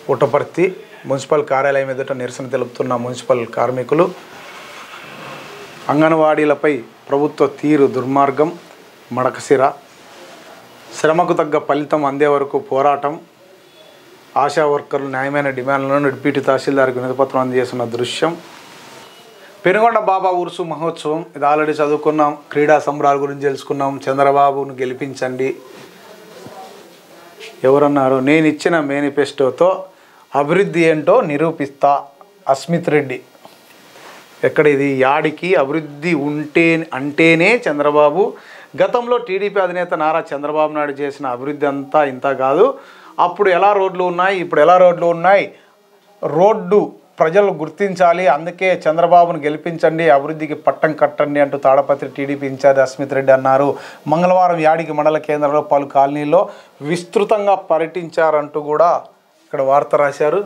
పుట్టపర్తి మున్సిపల్ కార్యాలయం ఎదుట నిరసన తెలుపుతున్న మున్సిపల్ కార్మికులు. అంగన్వాడీలపై ప్రభుత్వ తీరు దుర్మార్గం మడకసిర. శ్రమకు తగ్గ ఫలితం అందే వరకు పోరాటం. ఆశా వర్కర్లు న్యాయమైన డిమాండ్లను డిప్యూటీ తహసీల్దార్కు వినతిపత్రం అందజేస్తున్న దృశ్యం. పెనుగొండ బాబా ఉరుసు మహోత్సవం, ఇది ఆల్రెడీ చదువుకున్నాం. క్రీడా సంబరాల గురించి తెలుసుకున్నాం. చంద్రబాబును గెలిపించండి. ఎవరన్నారు? నేను ఇచ్చిన మేనిఫెస్టోతో అభివృద్ధి ఏంటో నిరూపిస్తా. అస్మిత్ రెడ్డి. ఎక్కడ ఇది? యాడికి అభివృద్ధి అంటేనే చంద్రబాబు. గతంలో టీడీపీ అధినేత నారా చంద్రబాబు నాయుడు చేసిన అభివృద్ధి అంతా ఇంత కాదు. అప్పుడు ఎలా రోడ్లు ఉన్నాయి, ఇప్పుడు ఎలా రోడ్లు ఉన్నాయి, రోడ్డు ప్రజలు గుర్తించాలి. అందుకే చంద్రబాబును గెలిపించండి, అభివృద్ధికి పట్టం కట్టండి అంటూ తాడపత్రి టీడీపీ ఇన్ఛార్జ్ అస్మిత్ రెడ్డి అన్నారు. మంగళవారం యాడికి మండల కేంద్రంలో పలు కాలనీల్లో విస్తృతంగా పర్యటించారంటూ కూడా ఇక్కడ వార్త రాశారు.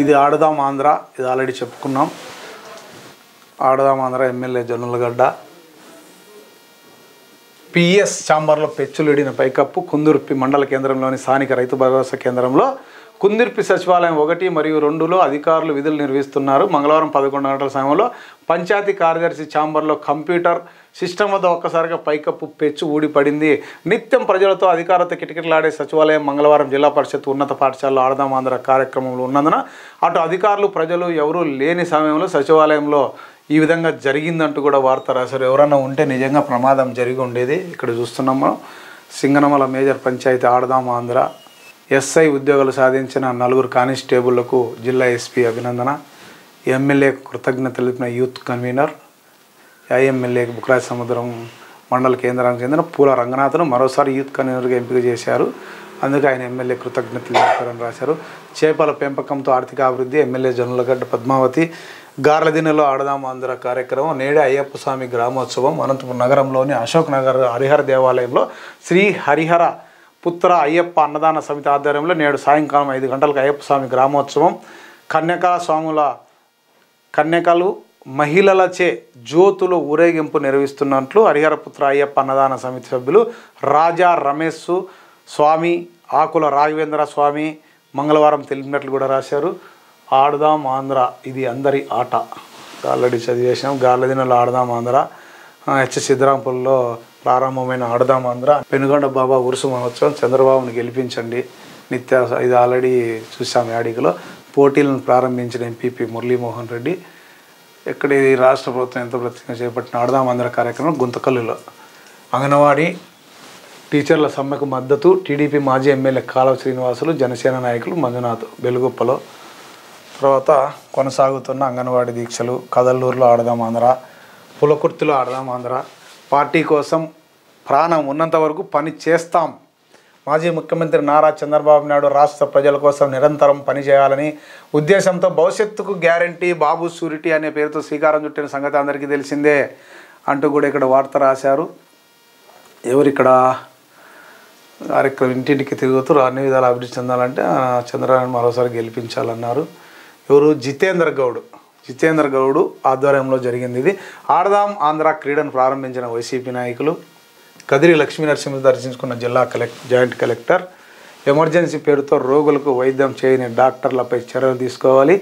ఇది ఆడదాం ఆంధ్ర, ఇది ఆల్రెడీ చెప్పుకున్నాం. ఆడదాం ఆంధ్ర ఎమ్మెల్యే జొన్నలగడ్డ. పిఎస్ ఛాంబర్లో పెచ్చులుడిన పైకప్పు. కుందుర్పి మండల కేంద్రంలోని స్థానిక రైతు భరోసా కేంద్రంలో కుందుర్పి సచివాలయం 1 మరియు 2లో అధికారులు విధులు నిర్వహిస్తున్నారు. మంగళవారం 11 గంటల సమయంలో పంచాయతీ కార్యదర్శి ఛాంబర్లో కంప్యూటర్ సిస్టమ్ వద్ద ఒక్కసారిగా పైకప్పు పెచ్చు ఊడిపడింది. నిత్యం ప్రజలతో అధికారులతో కిటకిటలాడే సచివాలయం మంగళవారం జిల్లా పరిషత్ ఉన్నత పాఠశాలలో ఆడదాం ఆంధ్ర కార్యక్రమంలో ఉన్నందున అటు అధికారులు ప్రజలు ఎవరూ లేని సమయంలో సచివాలయంలో ఈ విధంగా జరిగిందంటూ కూడా వార్త రాశారు. ఎవరన్నా ఉంటే నిజంగా ప్రమాదం జరిగి ఉండేది. ఇక్కడ చూస్తున్నాం మనం. సింగనమల మేజర్ పంచాయతీ ఆడదాం ఆంధ్ర. ఎస్ఐ ఉద్యోగాలు సాధించిన 4 కానిస్టేబుళ్లకు జిల్లా ఎస్పీ అభినందన. ఎమ్మెల్యేకు కృతజ్ఞత తెలిపిన యూత్ కన్వీనర్. ఐఎమ్మెల్యేకి బుక్కరాయ సముద్రం మండల కేంద్రానికి చెందిన పూల రంగనాథ్ను మరోసారి యూత్ కన్వీనర్గా ఎంపిక చేశారు. అందుకే ఆయన ఎమ్మెల్యే కృతజ్ఞతలు చెప్పారని రాశారు. చేపల పెంపకంతో ఆర్థిక అభివృద్ధి. ఎమ్మెల్యే జొన్నలగడ్డ పద్మావతి. గార్లదిన్నెలో ఆడదాం ఆంధ్ర కార్యక్రమం. నేడే అయ్యప్ప స్వామి గ్రామోత్సవం. అనంతపురం నగరంలోని అశోక్ నగర్ హరిహర దేవాలయంలో శ్రీ హరిహర పుత్ర అయ్యప్ప అన్నదాన సమితి ఆధ్వర్యంలో నేడు సాయంకాలం 5 గంటలకు అయ్యప్ప స్వామి గ్రామోత్సవం. కన్యకలు మహిళలచే జ్యోతులు ఊరేగింపు నిర్వహిస్తున్నట్లు హరిహరపుత్ర అయ్యప్ప అన్నదాన సమితి సభ్యులు రాజా రమేష్ స్వామి, ఆకుల రాఘవేంద్ర స్వామి మంగళవారం తెలిపినట్లు కూడా రాశారు. ఆడదాం ఆంధ్ర ఇది అందరి ఆట. ఆల్రెడీ చదివేసాం. గార్లదిన్నెలో ఆడదాం ఆంధ్ర. హెచ్ సిద్ధరాంపూర్లో ప్రారంభమైన ఆడదాం ఆంధ్ర. పెనుగొండ బాబా ఉరుసు మహోత్సవం. చంద్రబాబును గెలిపించండి. ఇది ఆల్రెడీ చూసాం. యాడికలో పోటీలను ప్రారంభించిన ఎంపీపీ మురళీమోహన్ రెడ్డి. ఎక్కడ ఈ రాష్ట్ర ప్రభుత్వం ఎంతో ప్రత్యేకంగా చేపట్టిన ఆడదాం ఆంధ్ర కార్యక్రమం గుంతకల్లులో. అంగన్వాడీ టీచర్ల సమ్మెకు మద్దతు. టీడీపీ మాజీ ఎమ్మెల్యే కాలవ శ్రీనివాసులు, జనసేన నాయకులు మంజునాథ్ బెలుగుప్పలో. తర్వాత కొనసాగుతున్న అంగన్వాడీ దీక్షలు. కదల్లూరులో ఆడదాం ఆంధ్ర. పులకుర్తిలో ఆడదాం ఆంధ్ర, పార్టీ కోసం ప్రాణం ఉన్నంత వరకు పని చేస్తాం. మాజీ ముఖ్యమంత్రి నారా చంద్రబాబు నాయుడు రాష్ట్ర ప్రజల కోసం నిరంతరం పనిచేయాలని ఉద్దేశంతో భవిష్యత్తుకు గ్యారంటీ బాబు షూరిటీ అనే పేరుతో శ్రీకారం చుట్టిన సంగతి అందరికీ తెలిసిందే అంటూ కూడా ఇక్కడ వార్త రాశారు. ఎవరిక్కడ కార్యక్రమం ఇంటింటికి తిరుగుతూ అన్ని విధాలు అభివృద్ధి చెందాలంటే చంద్రబాబు మరోసారి గెలిపించాలన్నారు. ఎవరు? జితేంద్ర గౌడ్ ఆధ్వర్యంలో జరిగింది ఇది. ఆడదాం ఆంధ్ర క్రీడను ప్రారంభించిన వైసీపీ నాయకులు. కదిరి లక్ష్మీనరసింహ దర్శించుకున్న జిల్లా జాయింట్ కలెక్టర్. ఎమర్జెన్సీ పేరుతో రోగులకు వైద్యం చేయని డాక్టర్లపై చర్యలు తీసుకోవాలి.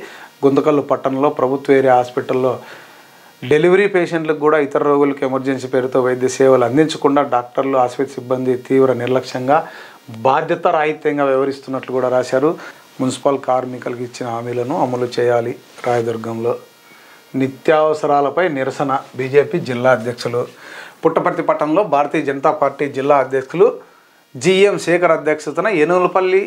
గుంతకల్లు పట్టణంలో ప్రభుత్వ ఏరియా హాస్పిటల్లో డెలివరీ పేషెంట్లకు కూడా ఇతర రోగులకు ఎమర్జెన్సీ పేరుతో వైద్య సేవలు అందించకుండా డాక్టర్లు, ఆసుపత్రి సిబ్బంది తీవ్ర నిర్లక్ష్యంగా బాధ్యత రాహిత్యంగా వ్యవహరిస్తున్నట్లు కూడా రాశారు. మున్సిపల్ కార్మికులకు ఇచ్చిన హామీలను అమలు చేయాలి. రాయదుర్గంలో నిత్యావసరాలపై నిరసన బీజేపీ జిల్లా అధ్యక్షులు. పుట్టపర్తి పట్టణంలో భారతీయ జనతా పార్టీ జిల్లా అధ్యక్షులు జిఎం శేఖర్ అధ్యక్షతన ఏనుగులపల్లి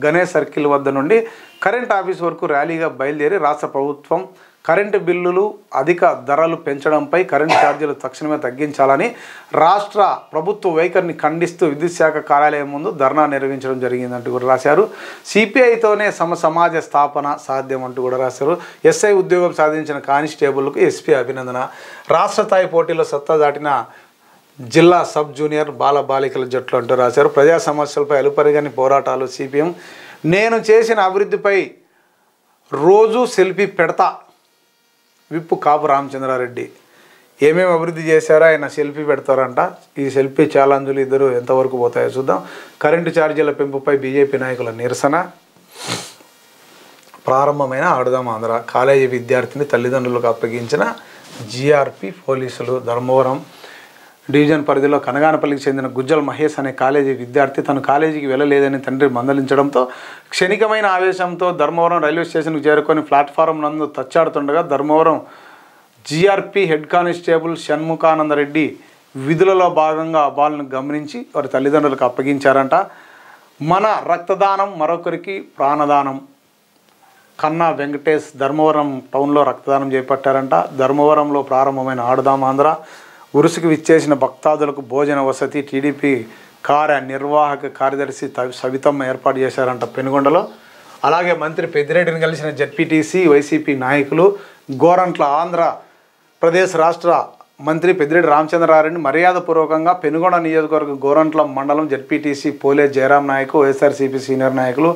గణేష్ సర్కిల్ వద్ద నుండి కరెంట్ ఆఫీస్ వరకు ర్యాలీగా బయలుదేరి రాష్ట్ర ప్రభుత్వం కరెంటు బిల్లులు అధిక ధరలు పెంచడంపై కరెంటు ఛార్జీలు తక్షణమే తగ్గించాలని రాష్ట్ర ప్రభుత్వ వైఖరిని ఖండిస్తూ విద్యుత్ శాఖ కార్యాలయం ముందు ధర్నా నిర్వహించడం జరిగిందంటూ కూడా రాశారు. సిపిఐతోనే సమాజ స్థాపన సాధ్యం అంటూ కూడా రాశారు. ఎస్ఐ ఉద్యోగం సాధించిన కానిస్టేబుల్కు ఎస్పీ అభినందన. రాష్ట్ర స్థాయి పోటీలో సత్తా దాటిన జిల్లా సబ్ జూనియర్ బాల బాలికల జట్లు అంటూ రాశారు. ప్రజా సమస్యలపై అలుపరిగని పోరాటాలు సిపిఎం. నేను చేసిన అభివృద్ధిపై రోజు సెల్ఫీ పెడతా. విప్పు కాపు రామచంద్రారెడ్డి. ఏమేమి అభివృద్ధి చేశారో ఆయన సెల్ఫీ పెడతారంట. ఈ సెల్ఫీ ఛాలెంజ్లు ఇద్దరు ఎంతవరకు పోతాయో చూద్దాం. కరెంటు ఛార్జీల పెంపుపై బీజేపీ నాయకుల నిరసన. ప్రారంభమైన ఆడదాం ఆంధ్ర. కాలేజీ విద్యార్థిని తల్లిదండ్రులకు అప్పగించిన జీఆర్పీ పోలీసులు. ధర్మవరం డివిజన్ పరిధిలో కనగానపల్లికి చెందిన గుజ్జల్ మహేష్ అనే కాలేజీ విద్యార్థి తను కాలేజీకి వెళ్ళలేదని తండ్రి మందలించడంతో క్షణికమైన ఆవేశంతో ధర్మవరం రైల్వే స్టేషన్కు చేరుకొని ప్లాట్ఫారం నందు తచ్చాడుతుండగా ధర్మవరం జీఆర్పీ హెడ్ కానిస్టేబుల్ షణ్ముఖానందరెడ్డి విధులలో భాగంగా ఆ బాలను గమనించి వారి తల్లిదండ్రులకు అప్పగించారంట. మన రక్తదానం మరొకరికి ప్రాణదానం. కన్నా వెంకటేష్ ధర్మవరం టౌన్లో రక్తదానం చేపట్టారంట. ధర్మవరంలో ప్రారంభమైన ఆడదాం ఆంధ్ర ఉరుసుకు విచ్చేసిన భక్తాదులకు భోజన వసతి టీడీపీ నిర్వాహక కార్యదర్శి సవితమ్మ ఏర్పాటు చేశారంట పెనుగొండలో. అలాగే మంత్రి పెద్దిరెడ్డిని కలిసిన జెడ్పీటీసీ వైసీపీ నాయకులు. గోరంట్ల ఆంధ్రప్రదేశ్ రాష్ట్ర మంత్రి పెద్దిరెడ్డి రామచంద్రారెడ్డిని మర్యాదపూర్వకంగా పెనుగొండ నియోజకవర్గ గోరంట్ల మండలం జెడ్పీటీసీ పోలే జయరాం నాయకు, వైఎస్ఆర్సీపీ సీనియర్ నాయకులు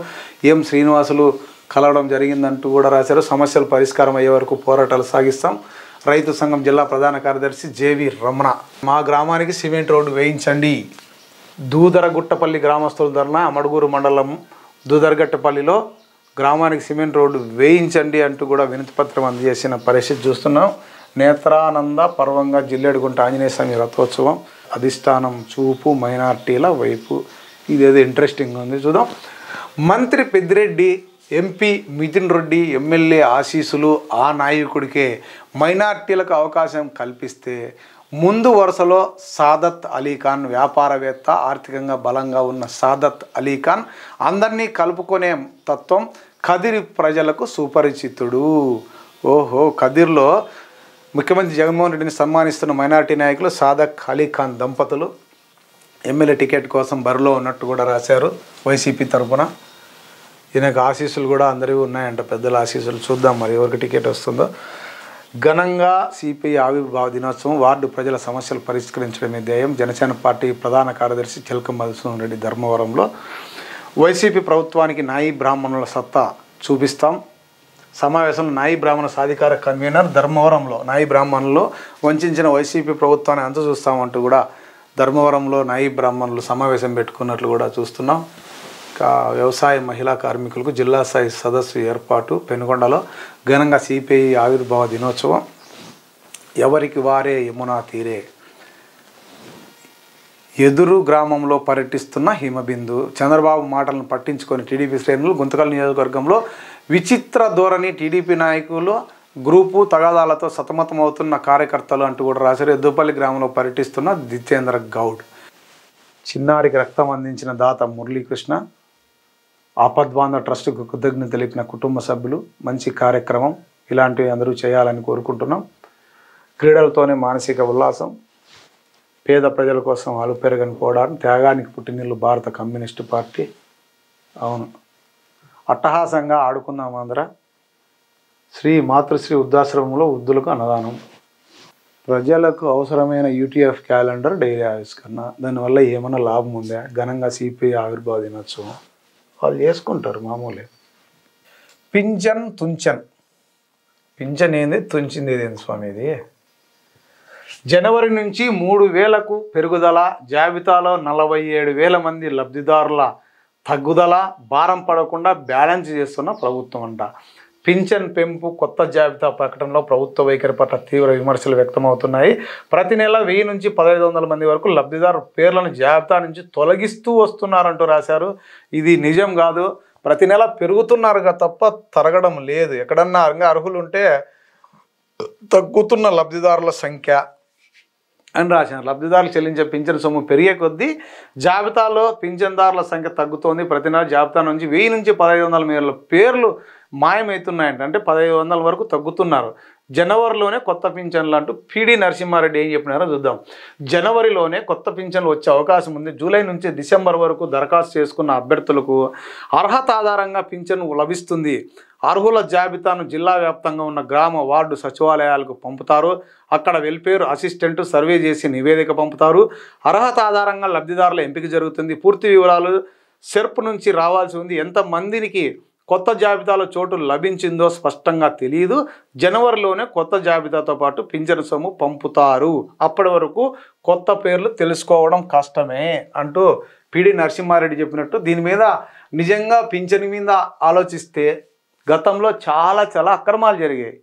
ఎం శ్రీనివాసులు కలవడం జరిగిందంటూ కూడా రాశారు. సమస్యలు పరిష్కారం అయ్యే వరకు పోరాటాలు సాగిస్తాం. రైతు సంఘం జిల్లా ప్రధాన కార్యదర్శి జేవి రమణ. మా గ్రామానికి సిమెంట్ రోడ్డు వేయించండి. దూదరగుట్టపల్లి గ్రామస్తుల ధర్నా. అమడుగూరు మండలం దూదరగట్టపల్లిలో గ్రామానికి సిమెంట్ రోడ్డు వేయించండి అంటూ కూడా వినతిపత్రం అందజేసిన పరిస్థితి చూస్తున్నాం. నేత్రానంద పర్వంగా జిల్లేడుగుంట ఆంజనేయ స్వామి రథోత్సవం. అధిష్టానం చూపు మైనార్టీల వైపు. ఇదేదో ఇంట్రెస్టింగ్ ఉంది, చూద్దాం. మంత్రి పెద్దిరెడ్డి, ఎంపీ మిథున్ రెడ్డి, ఎమ్మెల్యే ఆశీస్సులు ఆ నాయకుడికే. మైనార్టీలకు అవకాశం కల్పిస్తే ముందు వరుసలో సాదత్ అలీఖాన్. వ్యాపారవేత్త, ఆర్థికంగా బలంగా ఉన్న సాదత్ అలీఖాన్ అందరినీ కలుపుకునే తత్వం కదిరి ప్రజలకు సుపరిచితుడు. ఓహో, కదిర్లో ముఖ్యమంత్రి జగన్మోహన్ రెడ్డిని సన్మానిస్తున్న మైనార్టీ నాయకులు సాదత్ అలీఖాన్ దంపతులు ఎమ్మెల్యే టికెట్ కోసం బరిలో ఉన్నట్టు కూడా రాశారు వైసీపీ తరఫున. ఈయనకు ఆశీస్సులు కూడా అందరివి ఉన్నాయంట, పెద్దల ఆశీస్సులు. చూద్దాం మరి ఎవరికి టికెట్ వస్తుందో. ఘనంగా సిపిఐ ఆవిర్భావ దినోత్సవం. వార్డు ప్రజల సమస్యలు పరిష్కరించడమే ధ్యేయం. జనసేన పార్టీ ప్రధాన కార్యదర్శి చిలక మధుసూదన్ రెడ్డి ధర్మవరంలో. వైసీపీ ప్రభుత్వానికి నాయి బ్రాహ్మణుల సత్తా చూపిస్తాం. సమావేశంలో నాయి బ్రాహ్మణ సాధికార కన్వీనర్ ధర్మవరంలో. నాయి బ్రాహ్మణులు వంచిన వైసీపీ ప్రభుత్వాన్ని అంత చూస్తామంటూ కూడా ధర్మవరంలో నాయి బ్రాహ్మణులు సమావేశం పెట్టుకున్నట్లు కూడా చూస్తున్నాం. వ్యవసాయ మహిళా కార్మికులకు జిల్లా స్థాయి సదస్సు ఏర్పాటు. పెనుగొండలో ఘనంగా సిపిఐ ఆవిర్భావ దినోత్సవం. ఎవరికి వారే యమునా తీరే. ఎదురు గ్రామంలో పర్యటిస్తున్న హిమబిందు. చంద్రబాబు మాటలను పట్టించుకొని టీడీపీ శ్రేణులు. గుంతకల్ నియోజకవర్గంలో విచిత్ర ధోరణి. టీడీపీ నాయకులు గ్రూపు తగాదాలతో సతమతమవుతున్న కార్యకర్తలు అంటూ కూడా రాశారు. ఎద్దుపల్లి గ్రామంలో పర్యటిస్తున్న జితేంద్ర గౌడ్. చిన్నారికి రక్తం అందించిన దాత మురళీకృష్ణ. ఆపద్బాంధవ ట్రస్టుకు కృతజ్ఞత తెలిపిన కుటుంబ సభ్యులు. మంచి కార్యక్రమం, ఇలాంటివి అందరూ చేయాలని కోరుకుంటున్నాం. క్రీడలతోనే మానసిక ఉల్లాసం, పేద ప్రజల కోసం అలుపెరగని పోవడానికి త్యాగానికి పుట్టినిల్లు భారత కమ్యూనిస్టు పార్టీ. అవును, అట్టహాసంగా ఆడుకుందాం ఆంధ్ర. శ్రీ మాతృశ్రీ వృద్ధాశ్రమంలో వృద్ధులకు అన్నదానం. ప్రజలకు అవసరమైన యూటీఎఫ్ క్యాలెండర్ డైలీ ఆవిష్కరణ. దానివల్ల ఏమైనా లాభం ఉందా? ఘనంగా సిపిఐ ఆవిర్భావ దినోత్సవం వాళ్ళు చేసుకుంటారు మామూలే. పింఛన్ తుంచన్. పింఛన్ ఏంది, తుంచింది ఏంది స్వామి ఇది? జనవరి నుంచి 3,000కు పెరుగుదల. జాబితాలో 47,000 మంది లబ్ధిదారుల తగ్గుదల. భారం పడకుండా బ్యాలెన్స్ చేస్తున్న ప్రభుత్వం అంట. పింఛన్ పెంపు కొత్త జాబితా ప్రకటనలో ప్రభుత్వ వైఖరి పట్ల తీవ్ర విమర్శలు వ్యక్తమవుతున్నాయి. ప్రతి నెల 1000 నుంచి 1,500 మంది వరకు లబ్ధిదారు పేర్లను జాబితా నుంచి తొలగిస్తూ వస్తున్నారంటూ రాశారు. ఇది నిజం కాదు. ప్రతి నెల పెరుగుతున్నారుగా తప్ప తరగడం లేదు. ఎక్కడన్నా అర్హులు ఉంటే తగ్గుతున్న లబ్ధిదారుల సంఖ్య అని రాశారు. లబ్ధిదారులు చెల్లించే పింఛన్ సొమ్ము పెరిగే కొద్దీ జాబితాలో పింఛన్దారుల సంఖ్య తగ్గుతోంది. ప్రతి నెల జాబితా నుంచి 1000 నుంచి 1,500 పేర్లు మాయమవుతున్నాయంట. అంటే 1,500 వరకు తగ్గుతున్నారు. జనవరిలోనే కొత్త పింఛన్లు అంటూ పిడి నరసింహారెడ్డి ఏం చెప్పినారో చూద్దాం. జనవరిలోనే కొత్త పింఛన్లు వచ్చే అవకాశం ఉంది. జూలై నుంచి డిసెంబర్ వరకు దరఖాస్తు చేసుకున్న అభ్యర్థులకు అర్హత ఆధారంగా పింఛను లభిస్తుంది. అర్హుల జాబితాను జిల్లా వ్యాప్తంగా ఉన్న గ్రామ వార్డు సచివాలయాలకు పంపుతారు. అక్కడ వెల్ఫేర్ అసిస్టెంట్ సర్వే చేసి నివేదిక పంపుతారు. అర్హత ఆధారంగా లబ్ధిదారుల ఎంపిక జరుగుతుంది. పూర్తి వివరాలు సెర్ప్ నుంచి రావాల్సి ఉంది. ఎంతమందికి కొత్త జాబితాలో చోటు లభించిందో స్పష్టంగా తెలియదు. జనవరిలోనే కొత్త జాబితాతో పాటు పింఛను సొమ్ము పంపుతారు. అప్పటి వరకు కొత్త పేర్లు తెలుసుకోవడం కష్టమే అంటూ పిడి నరసింహారెడ్డి చెప్పినట్టు. దీని మీద నిజంగా పింఛను మీద ఆలోచిస్తే గతంలో చాలా అక్రమాలు జరిగాయి.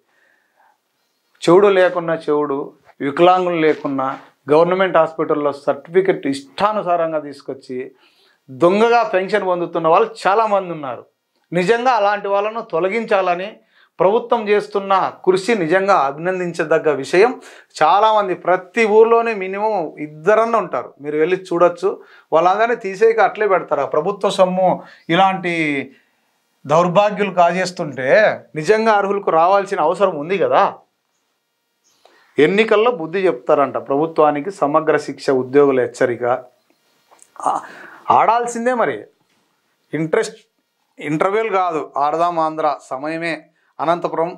చెవుడు లేకున్నా చెవుడు, వికలాంగులు లేకున్నా గవర్నమెంట్ హాస్పిటల్లో సర్టిఫికెట్ ఇష్టానుసారంగా తీసుకొచ్చి దొంగగా పెన్షన్ పొందుతున్న వాళ్ళు చాలామంది ఉన్నారు. నిజంగా అలాంటి వాళ్ళను తొలగించాలని ప్రభుత్వం చేస్తున్న కృషి నిజంగా అభినందించదగ్గ విషయం. చాలామంది ప్రతి ఊర్లోనే మినిమం 2 ఉంటారు. మీరు వెళ్ళి చూడొచ్చు. వాళ్ళందరినీ తీసేయక అట్లే పెడతారు. ఆ ప్రభుత్వ సొమ్ము ఇలాంటి దౌర్భాగ్యులు కాజేస్తుంటే నిజంగా అర్హులకు రావాల్సిన అవసరం ఉంది కదా. ఎన్నికల్లో బుద్ధి చెప్తారంట. ప్రభుత్వానికి సమగ్ర శిక్ష, ఉద్యోగుల హెచ్చరిక. ఆడాల్సిందే మరి. ఇంటర్వ్యూలు కాదు, ఆడదాం ఆంధ్ర సమయమే. అనంతపురం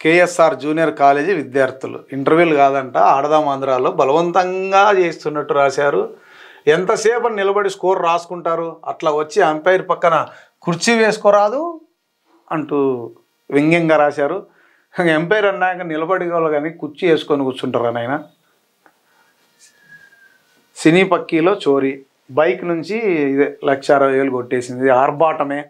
కేఎస్ఆర్ జూనియర్ కాలేజీ విద్యార్థులు ఇంటర్వ్యూలు కాదంట, ఆడదాం ఆంధ్రాలో బలవంతంగా చేస్తున్నట్టు రాశారు. ఎంతసేపు నిలబడి స్కోర్ రాసుకుంటారు? అట్లా వచ్చి అంపైర్ పక్కన కుర్చీ వేసుకోరాదు అంటూ వ్యంగ్యంగా రాశారు. ఎంపైర్ అన్నాక నిలబడి కానీ కుర్చీ వేసుకొని కూర్చుంటారా నాయన? సినీ పక్కీలో చోరీ. బైక్ నుంచి ఇదే 1,60,000 కొట్టేసింది. ఆర్భాటమే.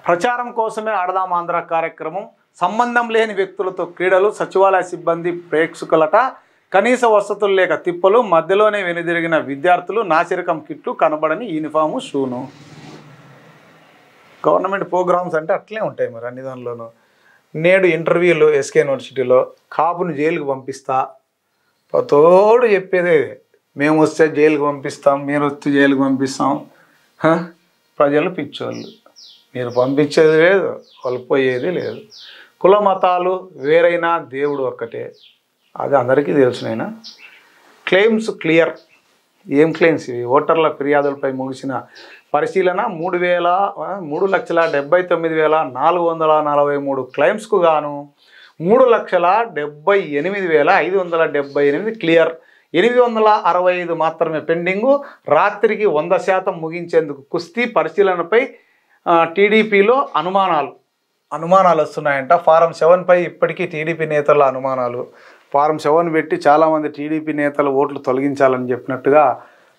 ప్రచారం కోసమే ఆడదాం ఆంధ్ర కార్యక్రమం. సంబంధం లేని వ్యక్తులతో క్రీడలు. సచివాలయ సిబ్బంది ప్రేక్షకులట. కనీస వసతులు లేక తిప్పలు. మధ్యలోనే వెనుదిరిగిన విద్యార్థులు. నాసిరకం కిట్లు, కనబడని యూనిఫాము, షూను. గవర్నమెంట్ ప్రోగ్రామ్స్ అంటే అట్లే ఉంటాయి మరి అన్ని దానిలోనూ. నేడు ఇంటర్వ్యూలు ఎస్కే యూనివర్సిటీలో కాపును జైలుకు పంపిస్తా. తోడు చెప్పేదే, మేము వస్తే జైలుకు పంపిస్తాం, మీరు వస్తే జైలుకు పంపిస్తాం. ప్రజలు పిచ్చోళ్ళు. మీరు పంపించేది లేదు, వాళ్ళు పోయేది లేదు. కుల మతాలు వేరైనా దేవుడు ఒక్కటే, అది అందరికీ తెలుసునైనా. Claims clear. ఏం క్లెయిమ్స్ ఇవి? ఓటర్ల ఫిర్యాదులపై ముగిసిన పరిశీలన. 3,79,443 క్లెయిమ్స్కు గాను 3,78,578 క్లియర్. 865 మాత్రమే పెండింగు. రాత్రికి 100% ముగించేందుకు కుస్తీ. పరిశీలనపై టీడీపీలో అనుమానాలు వస్తున్నాయంట. ఫారం 7పై ఇప్పటికీ టీడీపీ నేతల అనుమానాలు. ఫారం 7 పెట్టి చాలామంది టీడీపీ నేతలు ఓట్లు తొలగించాలని చెప్పినట్టుగా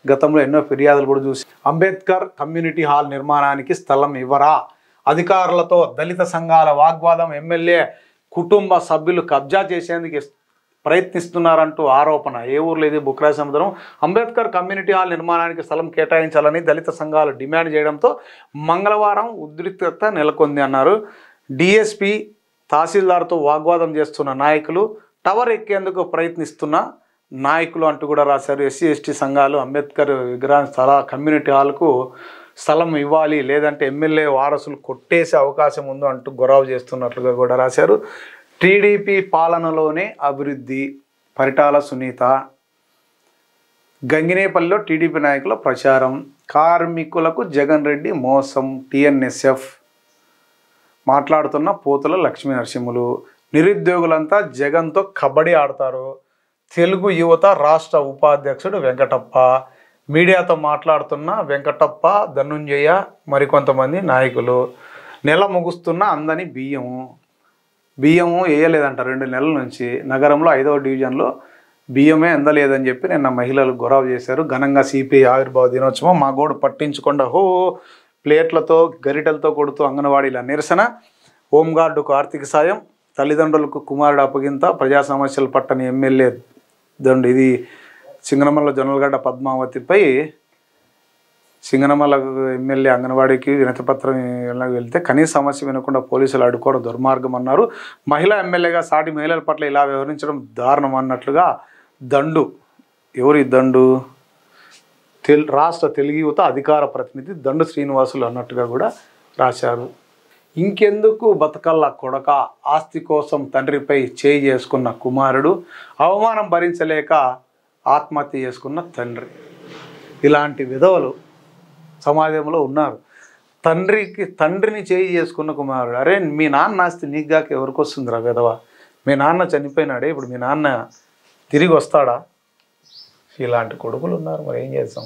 గతంలో ఎన్నో ఫిర్యాదులు కూడా చూసి. అంబేద్కర్ కమ్యూనిటీ హాల్ నిర్మాణానికి స్థలం ఇవ్వరా? అధికారులతో దళిత సంఘాల వాగ్వాదం. ఎమ్మెల్యే కుటుంబ సభ్యులు కబ్జా చేసేందుకు ప్రయత్నిస్తున్నారంటూ ఆరోపణ. ఏ ఊర్లో ఇది? బుక్రా సముద్రం. అంబేద్కర్ కమ్యూనిటీ హాల్ నిర్మాణానికి స్థలం కేటాయించాలని దళిత సంఘాలు డిమాండ్ చేయడంతో మంగళవారం ఉద్రిక్తత నెలకొంది అన్నారు. డిఎస్పీ తహసీల్దార్తో వాగ్వాదం చేస్తున్న నాయకులు, టవర్ ఎక్కేందుకు ప్రయత్నిస్తున్న నాయకులు అంటూ కూడా రాశారు. ఎస్సీ ఎస్టీ సంఘాలు అంబేద్కర్ విగ్రహ కమ్యూనిటీ హాల్కు స్థలం ఇవ్వాలి, లేదంటే ఎమ్మెల్యే వారసులు కొట్టేసే అవకాశం ఉందో అంటూ గొడవ చేస్తున్నట్లుగా కూడా రాశారు. టీడీపీ పాలనలోనే అభివృద్ధి, పరిటాల సునీత. గంగినేపల్లిలో టీడీపీ నాయకుల ప్రచారం. కార్మికులకు జగన్ రెడ్డి మోసం, టీఎన్ఎస్ఎఫ్. మాట్లాడుతున్న పోతుల లక్ష్మీ నరసింహులు. నిరుద్యోగులంతా జగన్తో కబడ్డీ ఆడతారు. తెలుగు యువత రాష్ట్ర ఉపాధ్యక్షుడు వెంకటప్ప. మీడియాతో మాట్లాడుతున్న వెంకటప్ప, ధనుంజయ, మరికొంతమంది నాయకులు. నెల ముగుస్తున్న అందని బియ్యము వేయలేదంట 2 నెలల నుంచి. నగరంలో 5వ డివిజన్లో బియ్యమే అందలేదని చెప్పి నిన్న మహిళలు గొడవ చేశారు. ఘనంగా సిపిఐ ఆవిర్భావ దినోత్సవం. మా గోడు పట్టించకుండా ప్లేట్లతో గరిటెలతో కొడుతూ అంగన్వాడీల నిరసన. హోంగార్డుకు ఆర్థిక సాయం, తల్లిదండ్రులకు కుమారుడు అప్పగింత, ప్రజా సమస్యలు పట్టని ఎమ్మెల్యే దండు. ఇది సింగనమల్ల జొన్నలగడ్డ పద్మావతిపై సింగనమల్ల ఎమ్మెల్యే అంగన్వాడీకి వినతిపత్రం వెళ్తే కనీస సమస్య వినకుండా పోలీసులు అడ్డుకోవడం దుర్మార్గం అన్నారు. మహిళా ఎమ్మెల్యేగా సాటి మహిళల పట్ల ఇలా వ్యవహరించడం దారుణం అన్నట్లుగా దండు. ఎవరి దండు? రాష్ట్ర తెలుగు యువత అధికార ప్రతినిధి దండు శ్రీనివాసులు అన్నట్టుగా కూడా రాశారు. ఇంకెందుకు బతకల్లా కొడక, ఆస్తి కోసం తండ్రిపై చేయి చేసుకున్న కుమారుడు, అవమానం భరించలేక ఆత్మహత్య చేసుకున్న తండ్రి. ఇలాంటి విధవలు సమాజంలో ఉన్నారు. తండ్రిని చేయి చేసుకున్న కుమారుడు. అరే మీ నాన్న ఆస్తి నీకుగాక ఎవరికి వస్తుందిరా విధవ? మీ నాన్న చనిపోయినాడే, ఇప్పుడు మీ నాన్న తిరిగి వస్తాడా? ఇలాంటి కొడుకులు ఉన్నారు. మరి ఏం చేస్తాం?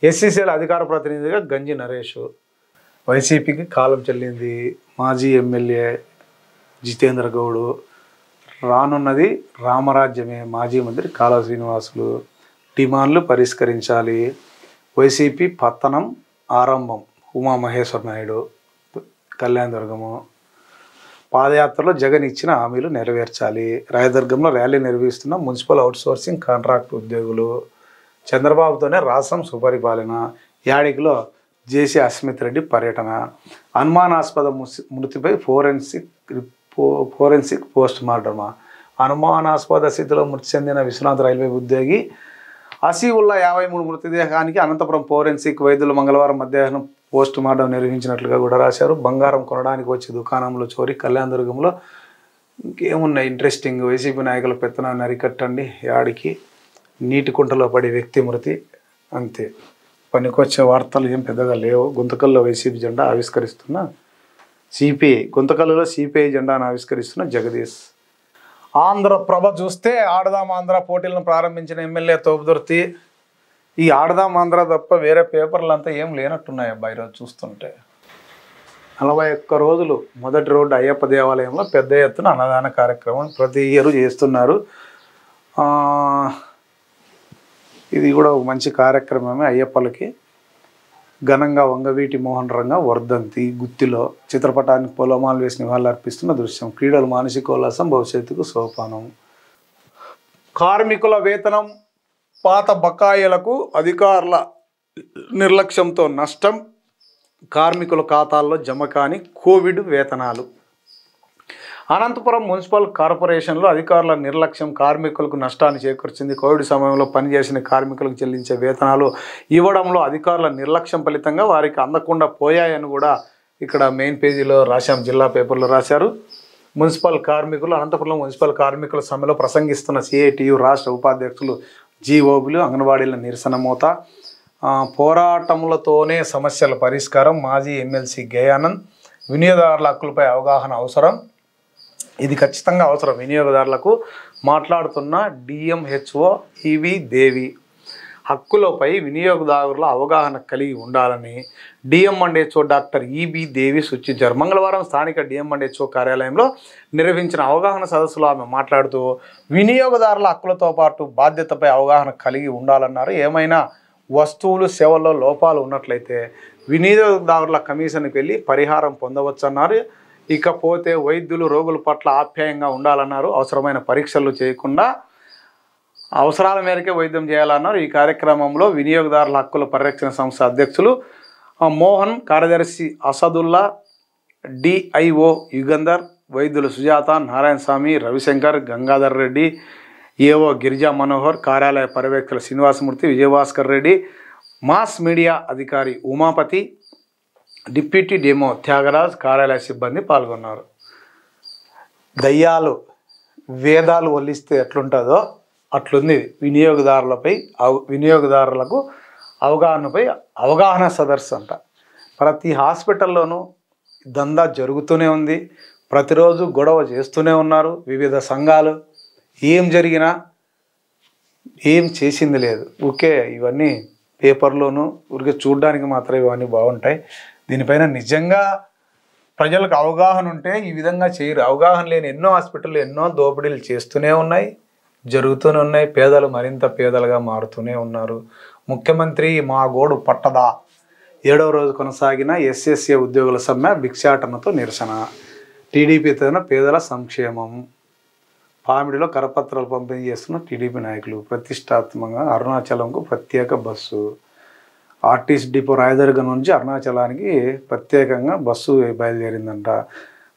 ఎస్సీసీల అధికార ప్రతినిధిగా గంజి నరేష్. వైసీపీకి కాలం చెల్లింది. మాజీ ఎమ్మెల్యే జితేంద్ర గౌడ్. రానున్నది రామరాజ్యమే. మాజీ మంత్రి కాళ శ్రీనివాసులు. డిమాండ్లు పరిష్కరించాలి. వైసీపీ పతనం ఆరంభం. ఉమామహేశ్వర నాయుడు, కళ్యాణదుర్గము. పాదయాత్రలో జగన్ ఇచ్చిన హామీలు నెరవేర్చాలి. రాయదుర్గంలో ర్యాలీ నిర్వహిస్తున్న మున్సిపల్ అవుట్సోర్సింగ్ కాంట్రాక్ట్ ఉద్యోగులు. చంద్రబాబుతోనే రాష్ట్రం సుపరిపాలన. యాడికిలో జేసీ అస్మిత్ రెడ్డి పర్యటన. అనుమానాస్పద మృతిపై ఫోరెన్సిక్ పోస్ట్ మార్టమా. అనుమానాస్పద స్థితిలో మృతి చెందిన విశ్వనాథ్ రైల్వే ఉద్యోగి అసీవుల్లా 53 మృతదేహానికి అనంతపురం ఫోరెన్సిక్ వైద్యులు మంగళవారం మధ్యాహ్నం పోస్ట్ మార్టం నిర్వహించినట్లుగా కూడా రాశారు. బంగారం కొనడానికి వచ్చే దుకాణంలో చోరీ. కళ్యాణదుర్గంలో ఇంకేమున్నాయి ఇంట్రెస్టింగ్? వైసీపీ నాయకుల పెత్తనాన్ని అరికట్టండి. యాడికి నీటి కుంటలో పడి వ్యక్తి మృతి. అంతే. పనికొచ్చే వార్తలు ఏం పెద్దగా లేవు. గుంతకల్లో వైసీపీ జెండా ఆవిష్కరిస్తున్న సిపిఐ. గుంతకల్లులో సిపిఐ జెండాను ఆవిష్కరిస్తున్న జగదీష్. ఆంధ్రప్రభ చూస్తే ఆడదాం ఆంధ్ర పోటీలను ప్రారంభించిన ఎమ్మెల్యే తోపుదుర్తి. ఈ ఆడదాం ఆంధ్ర తప్ప వేరే పేపర్లు అంతా ఏం లేనట్టున్నాయి అబ్బా ఈరోజు చూస్తుంటే. 41 రోజులు మొదటి రోడ్డు అయ్యప్ప దేవాలయంలో పెద్ద ఎత్తున అన్నదాన కార్యక్రమం ప్రతి ఇయర్ చేస్తున్నారు. ఇది కూడా ఒక మంచి కార్యక్రమమే. అయ్యప్పలకి ఘనంగా వంగవీటి మోహన్ రంగ వర్ధంతి. గుత్తిలో చిత్రపటానికి పొలమాలు వేసి నివాళులు అర్పిస్తున్న దృశ్యం. క్రీడలు మానసికోల్లాసం, భవిష్యత్తుకు సోపానం. కార్మికుల వేతనం, పాత బకాయిలకు అధికారుల నిర్లక్ష్యంతో నష్టం. కార్మికుల ఖాతాల్లో జమ కాని కోవిడ్ వేతనాలు. అనంతపురం మున్సిపల్ కార్పొరేషన్లో అధికారుల నిర్లక్ష్యం కార్మికులకు నష్టాన్ని చేకూర్చింది. కోవిడ్ సమయంలో పనిచేసిన కార్మికులకు చెల్లించే వేతనాలు ఇవ్వడంలో అధికారుల నిర్లక్ష్యం ఫలితంగా వారికి అందకుండా పోయాయని కూడా ఇక్కడ మెయిన్ పేజీలో రాశాం. జిల్లా పేపర్లో రాశారు. మున్సిపల్ కార్మికులు అనంతపురంలో మున్సిపల్ కార్మికుల సమ్మెలో ప్రసంగిస్తున్న సిఐటియు రాష్ట్ర ఉపాధ్యక్షులు జీఓబులు. అంగన్వాడీల నిరసన మోత. పోరాటములతోనే సమస్యల పరిష్కారం. మాజీ ఎమ్మెల్సీ గయానంద్. వినియోగదారుల హక్కులపై అవగాహన అవసరం. ఇది ఖచ్చితంగా అవసరం వినియోగదారులకు. మాట్లాడుతున్న డిఎంహెచ్ఓ ఈవి దేవి. హక్కులపై వినియోగదారుల అవగాహన కలిగి ఉండాలని డిఎంహెచ్ఓ డాక్టర్ ఈబి దేవి సూచించారు. మంగళవారం స్థానిక డిఎంహెచ్ఓ కార్యాలయంలో నిర్వహించిన అవగాహన సదస్సులో ఆమె మాట్లాడుతూ వినియోగదారుల హక్కులతో పాటు బాధ్యతపై అవగాహన కలిగి ఉండాలన్నారు. ఏమైనా వస్తువులు సేవల్లో లోపాలు ఉన్నట్లయితే వినియోగదారుల కమిషన్కి వెళ్ళి పరిహారం పొందవచ్చన్నారు. ఇకపోతే వైద్యులు రోగుల పట్ల ఆప్యాయంగా ఉండాలన్నారు. అవసరమైన పరీక్షలు చేయకుండా అవసరాల మేరకే వైద్యం చేయాలన్నారు. ఈ కార్యక్రమంలో వినియోగదారుల హక్కుల పరిరక్షణ సంస్థ అధ్యక్షులు మోహన్, కార్యదర్శి అసదుల్లా, డిఐఓ యుగంధర్, వైద్యులు సుజాత, నారాయణ స్వామి, రవిశంకర్, గంగాధర్ రెడ్డి, ఏఓ గిరిజా మనోహర్, కార్యాలయ పర్యవేక్షకులు శ్రీనివాసమూర్తి, విజయభాస్కర్ రెడ్డి, మాస్ మీడియా అధికారి ఉమాపతి, డిప్యూటీ డెమో త్యాగరాజ్, కార్యాలయ సిబ్బంది పాల్గొన్నారు. దయ్యాలు వేదాలు వల్లిస్తే ఎట్లుంటుందో అట్లుంది వినియోగదారులకు అవగాహన సదస్సు అంట. ప్రతి హాస్పిటల్లోనూ దందా జరుగుతూనే ఉంది. ప్రతిరోజు గొడవ చేస్తూనే ఉన్నారు వివిధ సంఘాలు. ఏం జరిగినా ఏం చేసింది లేదు. ఊరికే ఇవన్నీ పేపర్లోనూ ఊరికే చూడడానికి మాత్రమే ఇవన్నీ బాగుంటాయి. దీనిపైన నిజంగా ప్రజలకు అవగాహన ఉంటే ఈ విధంగా చేయరు. అవగాహన లేని ఎన్నో హాస్పిటళ్ళు ఎన్నో దోపిడీలు చేస్తూనే ఉన్నాయి, జరుగుతూనే ఉన్నాయి. పేదలు మరింత పేదలుగా మారుతూనే ఉన్నారు. ముఖ్యమంత్రి మా గోడు పట్టదా 7వ రోజు కొనసాగిన ఎస్ఎస్ఏ ఉద్యోగుల సమ్మె భిక్షాటనతో నిరసన. టీడీపీతోన పేదల సంక్షేమం. పామిడిలో కరపత్రాలు పంపిణీ చేస్తున్న టీడీపీ నాయకులు. ప్రతిష్టాత్మకంగా అరుణాచలంకు ప్రత్యేక బస్సు. ఆర్టీసీ డిపో రాయదుర్గం నుంచి అరుణాచలానికి ప్రత్యేకంగా బస్సు బయలుదేరిందంట.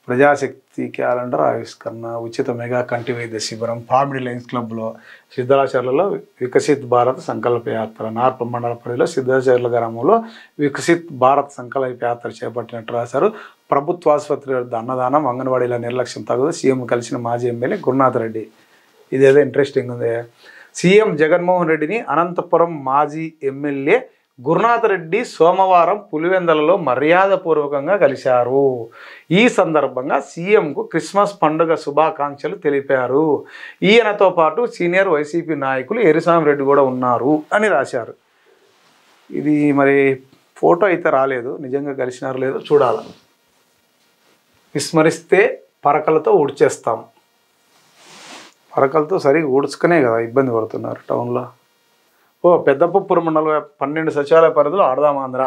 ప్రజాశక్తి క్యాలెండర్ ఆవిష్కరణ. ఉచిత మెగా కంటి వైద్య శిబిరం పామిడి లయన్స్ క్లబ్లో. సిద్ధరాచర్లలో వికసిత్ భారత్ సంకల్ప యాత్ర. నార్ప మండల పరిధిలో సిద్ధరాచర్ల గ్రామంలో వికసిత్ భారత్ సంకల్ప యాత్ర చేపట్టినట్టు రాశారు. ప్రభుత్వ ఆసుపత్రి అన్నదానం, అంగన్వాడీల నిర్లక్ష్యం తగదు. సీఎం కలిసిన మాజీ ఎమ్మెల్యే గురునాథ్ రెడ్డి. ఇదేదో ఇంట్రెస్టింగ్ ఉంది. సీఎం జగన్మోహన్ రెడ్డిని అనంతపురం మాజీ ఎమ్మెల్యే గురునాథ్ రెడ్డి సోమవారం పులివెందలలో మర్యాదపూర్వకంగా కలిశారు. ఈ సందర్భంగా సీఎంకు క్రిస్మస్ పండుగ శుభాకాంక్షలు తెలిపారు. ఈయనతో పాటు సీనియర్ వైసీపీ నాయకులు ఎరిసామిరెడ్డి కూడా ఉన్నారు అని రాశారు. ఇది మరి ఫోటో అయితే రాలేదు, నిజంగా కలిసినారు లేదో చూడాలి. విస్మరిస్తే పరకలతో ఊడ్చేస్తాం. పరకలతో సరిగ్గా ఊడ్చుకునే కదా ఇబ్బంది పడుతున్నారు టౌన్లో. పెద్దపప్పూరు మండలం 12 సచివాలయ పరిధిలో ఆడదాం ఆంధ్ర.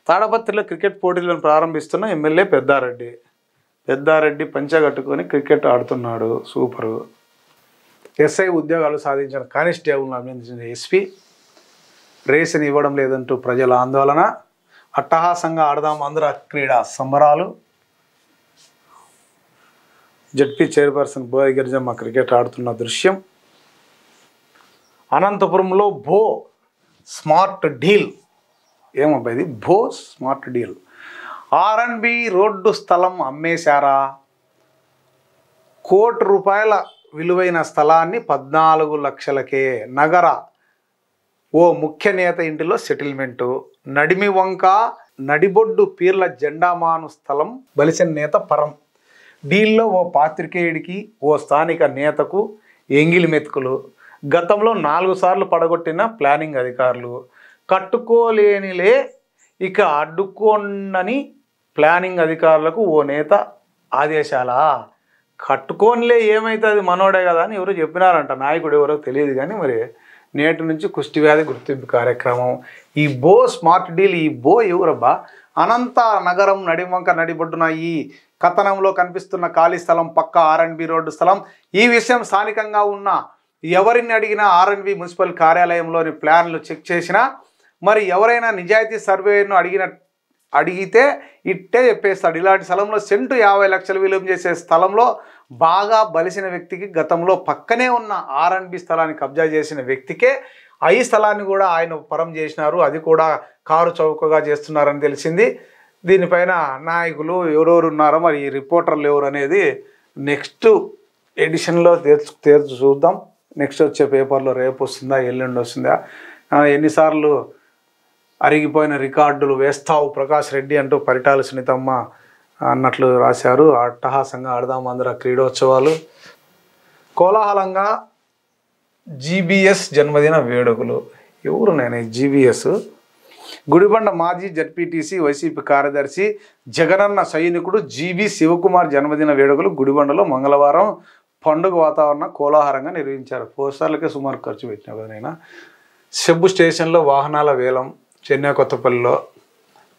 తాడపత్రిలో క్రికెట్ పోటీలను ప్రారంభిస్తున్న ఎమ్మెల్యే పెద్దారెడ్డి పంచగట్టుకొని క్రికెట్ ఆడుతున్నాడు. సూపరు. ఎస్ఐ ఉద్యోగాలు సాధించిన కానిస్టేబుల్ను అభినందించిన ఎస్పీ. రేసుని ఇవ్వడం లేదంటూ ప్రజల ఆందోళన. అట్టహాసంగా ఆడదాం ఆంధ్ర క్రీడా సంబరాలు. జడ్పీ చైర్పర్సన్ బోయ గిరిజమ్మ క్రికెట్ ఆడుతున్న దృశ్యం. అనంతపురంలో భో స్మార్ట్ డీల్. ఏమబ్బా ఇది? భో స్మార్ట్ డీల్. R&B రోడ్డు స్థలం అమ్మేశారా? ₹1,00,00,000 విలువైన స్థలాన్ని 14 లక్షలకే. నగర ఓ ముఖ్య నేత ఇంటిలో సెటిల్మెంటు. నడిమి వంక నడిబొడ్డు పీర్ల జెండామాను స్థలం బలిసిన నేత పరం. డీల్లో ఓ పాత్రికేయుడికి ఓ స్థానిక నేతకు ఎంగిలి మెతుకులు. గతంలో 4 సార్లు పడగొట్టిన ప్లానింగ్ అధికారులు. కట్టుకోలేనిలే ఇక అడ్డుకోండని ప్లానింగ్ అధికారులకు ఓ నేత ఆదేశాలా? కట్టుకోనిలే ఏమవుతుంది, మనోడే కదా అని ఎవరో చెప్పినారంట. నాయకుడు ఎవరో తెలియదు కానీ మరి నేటి నుంచి కుష్టి వ్యాధి గుర్తింపు కార్యక్రమం. ఈ భో స్మార్ట్ డీల్. ఈ భో ఎవరబ్బా? అనంత నగరం నడివంక నడిబొడ్డున ఈ కథనంలో కనిపిస్తున్న ఖాళీ స్థలం పక్క R&B రోడ్డు స్థలం. ఈ విషయం స్థానికంగా ఉన్న ఎవరిని అడిగినా R&B మున్సిపల్ కార్యాలయంలోని ప్లాన్లు చెక్ చేసినా, మరి ఎవరైనా నిజాయితీ సర్వేను అడిగితే ఇట్టే చెప్పేస్తాడు. ఇలాంటి స్థలంలో సెంటు 50 లక్షలు విలువ చేసే స్థలంలో బాగా బలిసిన వ్యక్తికి గతంలో పక్కనే ఉన్న R&B స్థలాన్ని కబ్జా చేసిన వ్యక్తికే ఈ స్థలాన్ని కూడా ఆయన పరం చేసినారు. అది కూడా కారు చౌకగా చేస్తున్నారని తెలిసింది. దీనిపైన నాయకులు ఎవరెవరు ఉన్నారో మరి ఈ రిపోర్టర్లు ఎవరు అనేది నెక్స్ట్ ఎడిషన్లో చూద్దాం. నెక్స్ట్ వచ్చే పేపర్లో రేపు వస్తుందా ఎల్లుండి వస్తుందా? ఎన్నిసార్లు అరిగిపోయిన రికార్డులు వేస్తావు ప్రకాష్ రెడ్డి అంటూ పరిటాల సునీతమ్మ అన్నట్లు రాశారు. అట్టహాసంగా ఆడదాం ఆంధ్ర క్రీడోత్సవాలు. కోలాహలంగా GBS జన్మదిన వేడుకలు. ఎవరు నేను GBS? గుడిబండ మాజీ జడ్పీటీసీ వైసీపీ కార్యదర్శి జగనన్న సైనికుడు GB శివకుమార్ జన్మదిన వేడుకలు గుడిబండలో మంగళవారం పండుగ వాతావరణం కోలాహలంగా నిర్వహించారు. పోస్టర్లకే సుమారు ఖర్చు పెట్టినా కదా నేను. సెబ్బు స్టేషన్లో వాహనాల వేలం. చెన్నై కొత్తపల్లిలో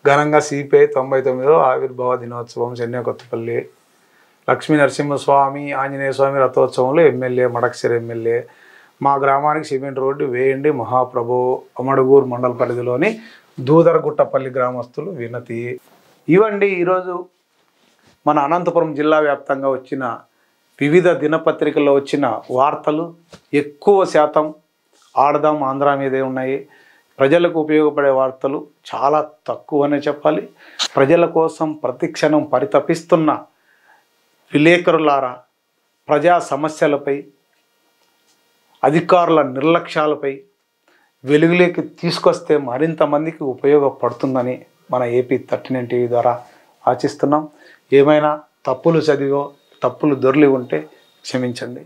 ఘనంగా CPI 99వ ఆవిర్భావ దినోత్సవం. చెన్నై కొత్తపల్లి. లక్ష్మీ నరసింహస్వామి ఆంజనేయ స్వామి రథోత్సవంలో ఎమ్మెల్యే మడకసిర ఎమ్మెల్యే. మా గ్రామానికి సిమెంట్ రోడ్డు వేయండి మహాప్రభు. అమడుగూరు మండల పరిధిలోని దూదరగుట్టపల్లి గ్రామస్తులు వినతి. ఇవండి ఈరోజు మన అనంతపురం జిల్లా వ్యాప్తంగా వచ్చిన వివిధ దినపత్రికల్లో వచ్చిన వార్తలు. ఎక్కువ శాతం ఆడదాం ఆంధ్ర మీదే ఉన్నాయి. ప్రజలకు ఉపయోగపడే వార్తలు చాలా తక్కువనే చెప్పాలి. ప్రజల కోసం ప్రతిక్షణం పరితపిస్తున్న విలేకరులారా, ప్రజా సమస్యలపై, అధికారుల నిర్లక్ష్యాలపై వెలుగులోకి తీసుకొస్తే మరింత మందికి ఉపయోగపడుతుందని మన ఏపీ 39 టీవీ ద్వారా ఆశిస్తున్నాం. ఏమైనా తప్పులు చదివో తప్పులు దొర్లి ఉంటే క్షమించండి.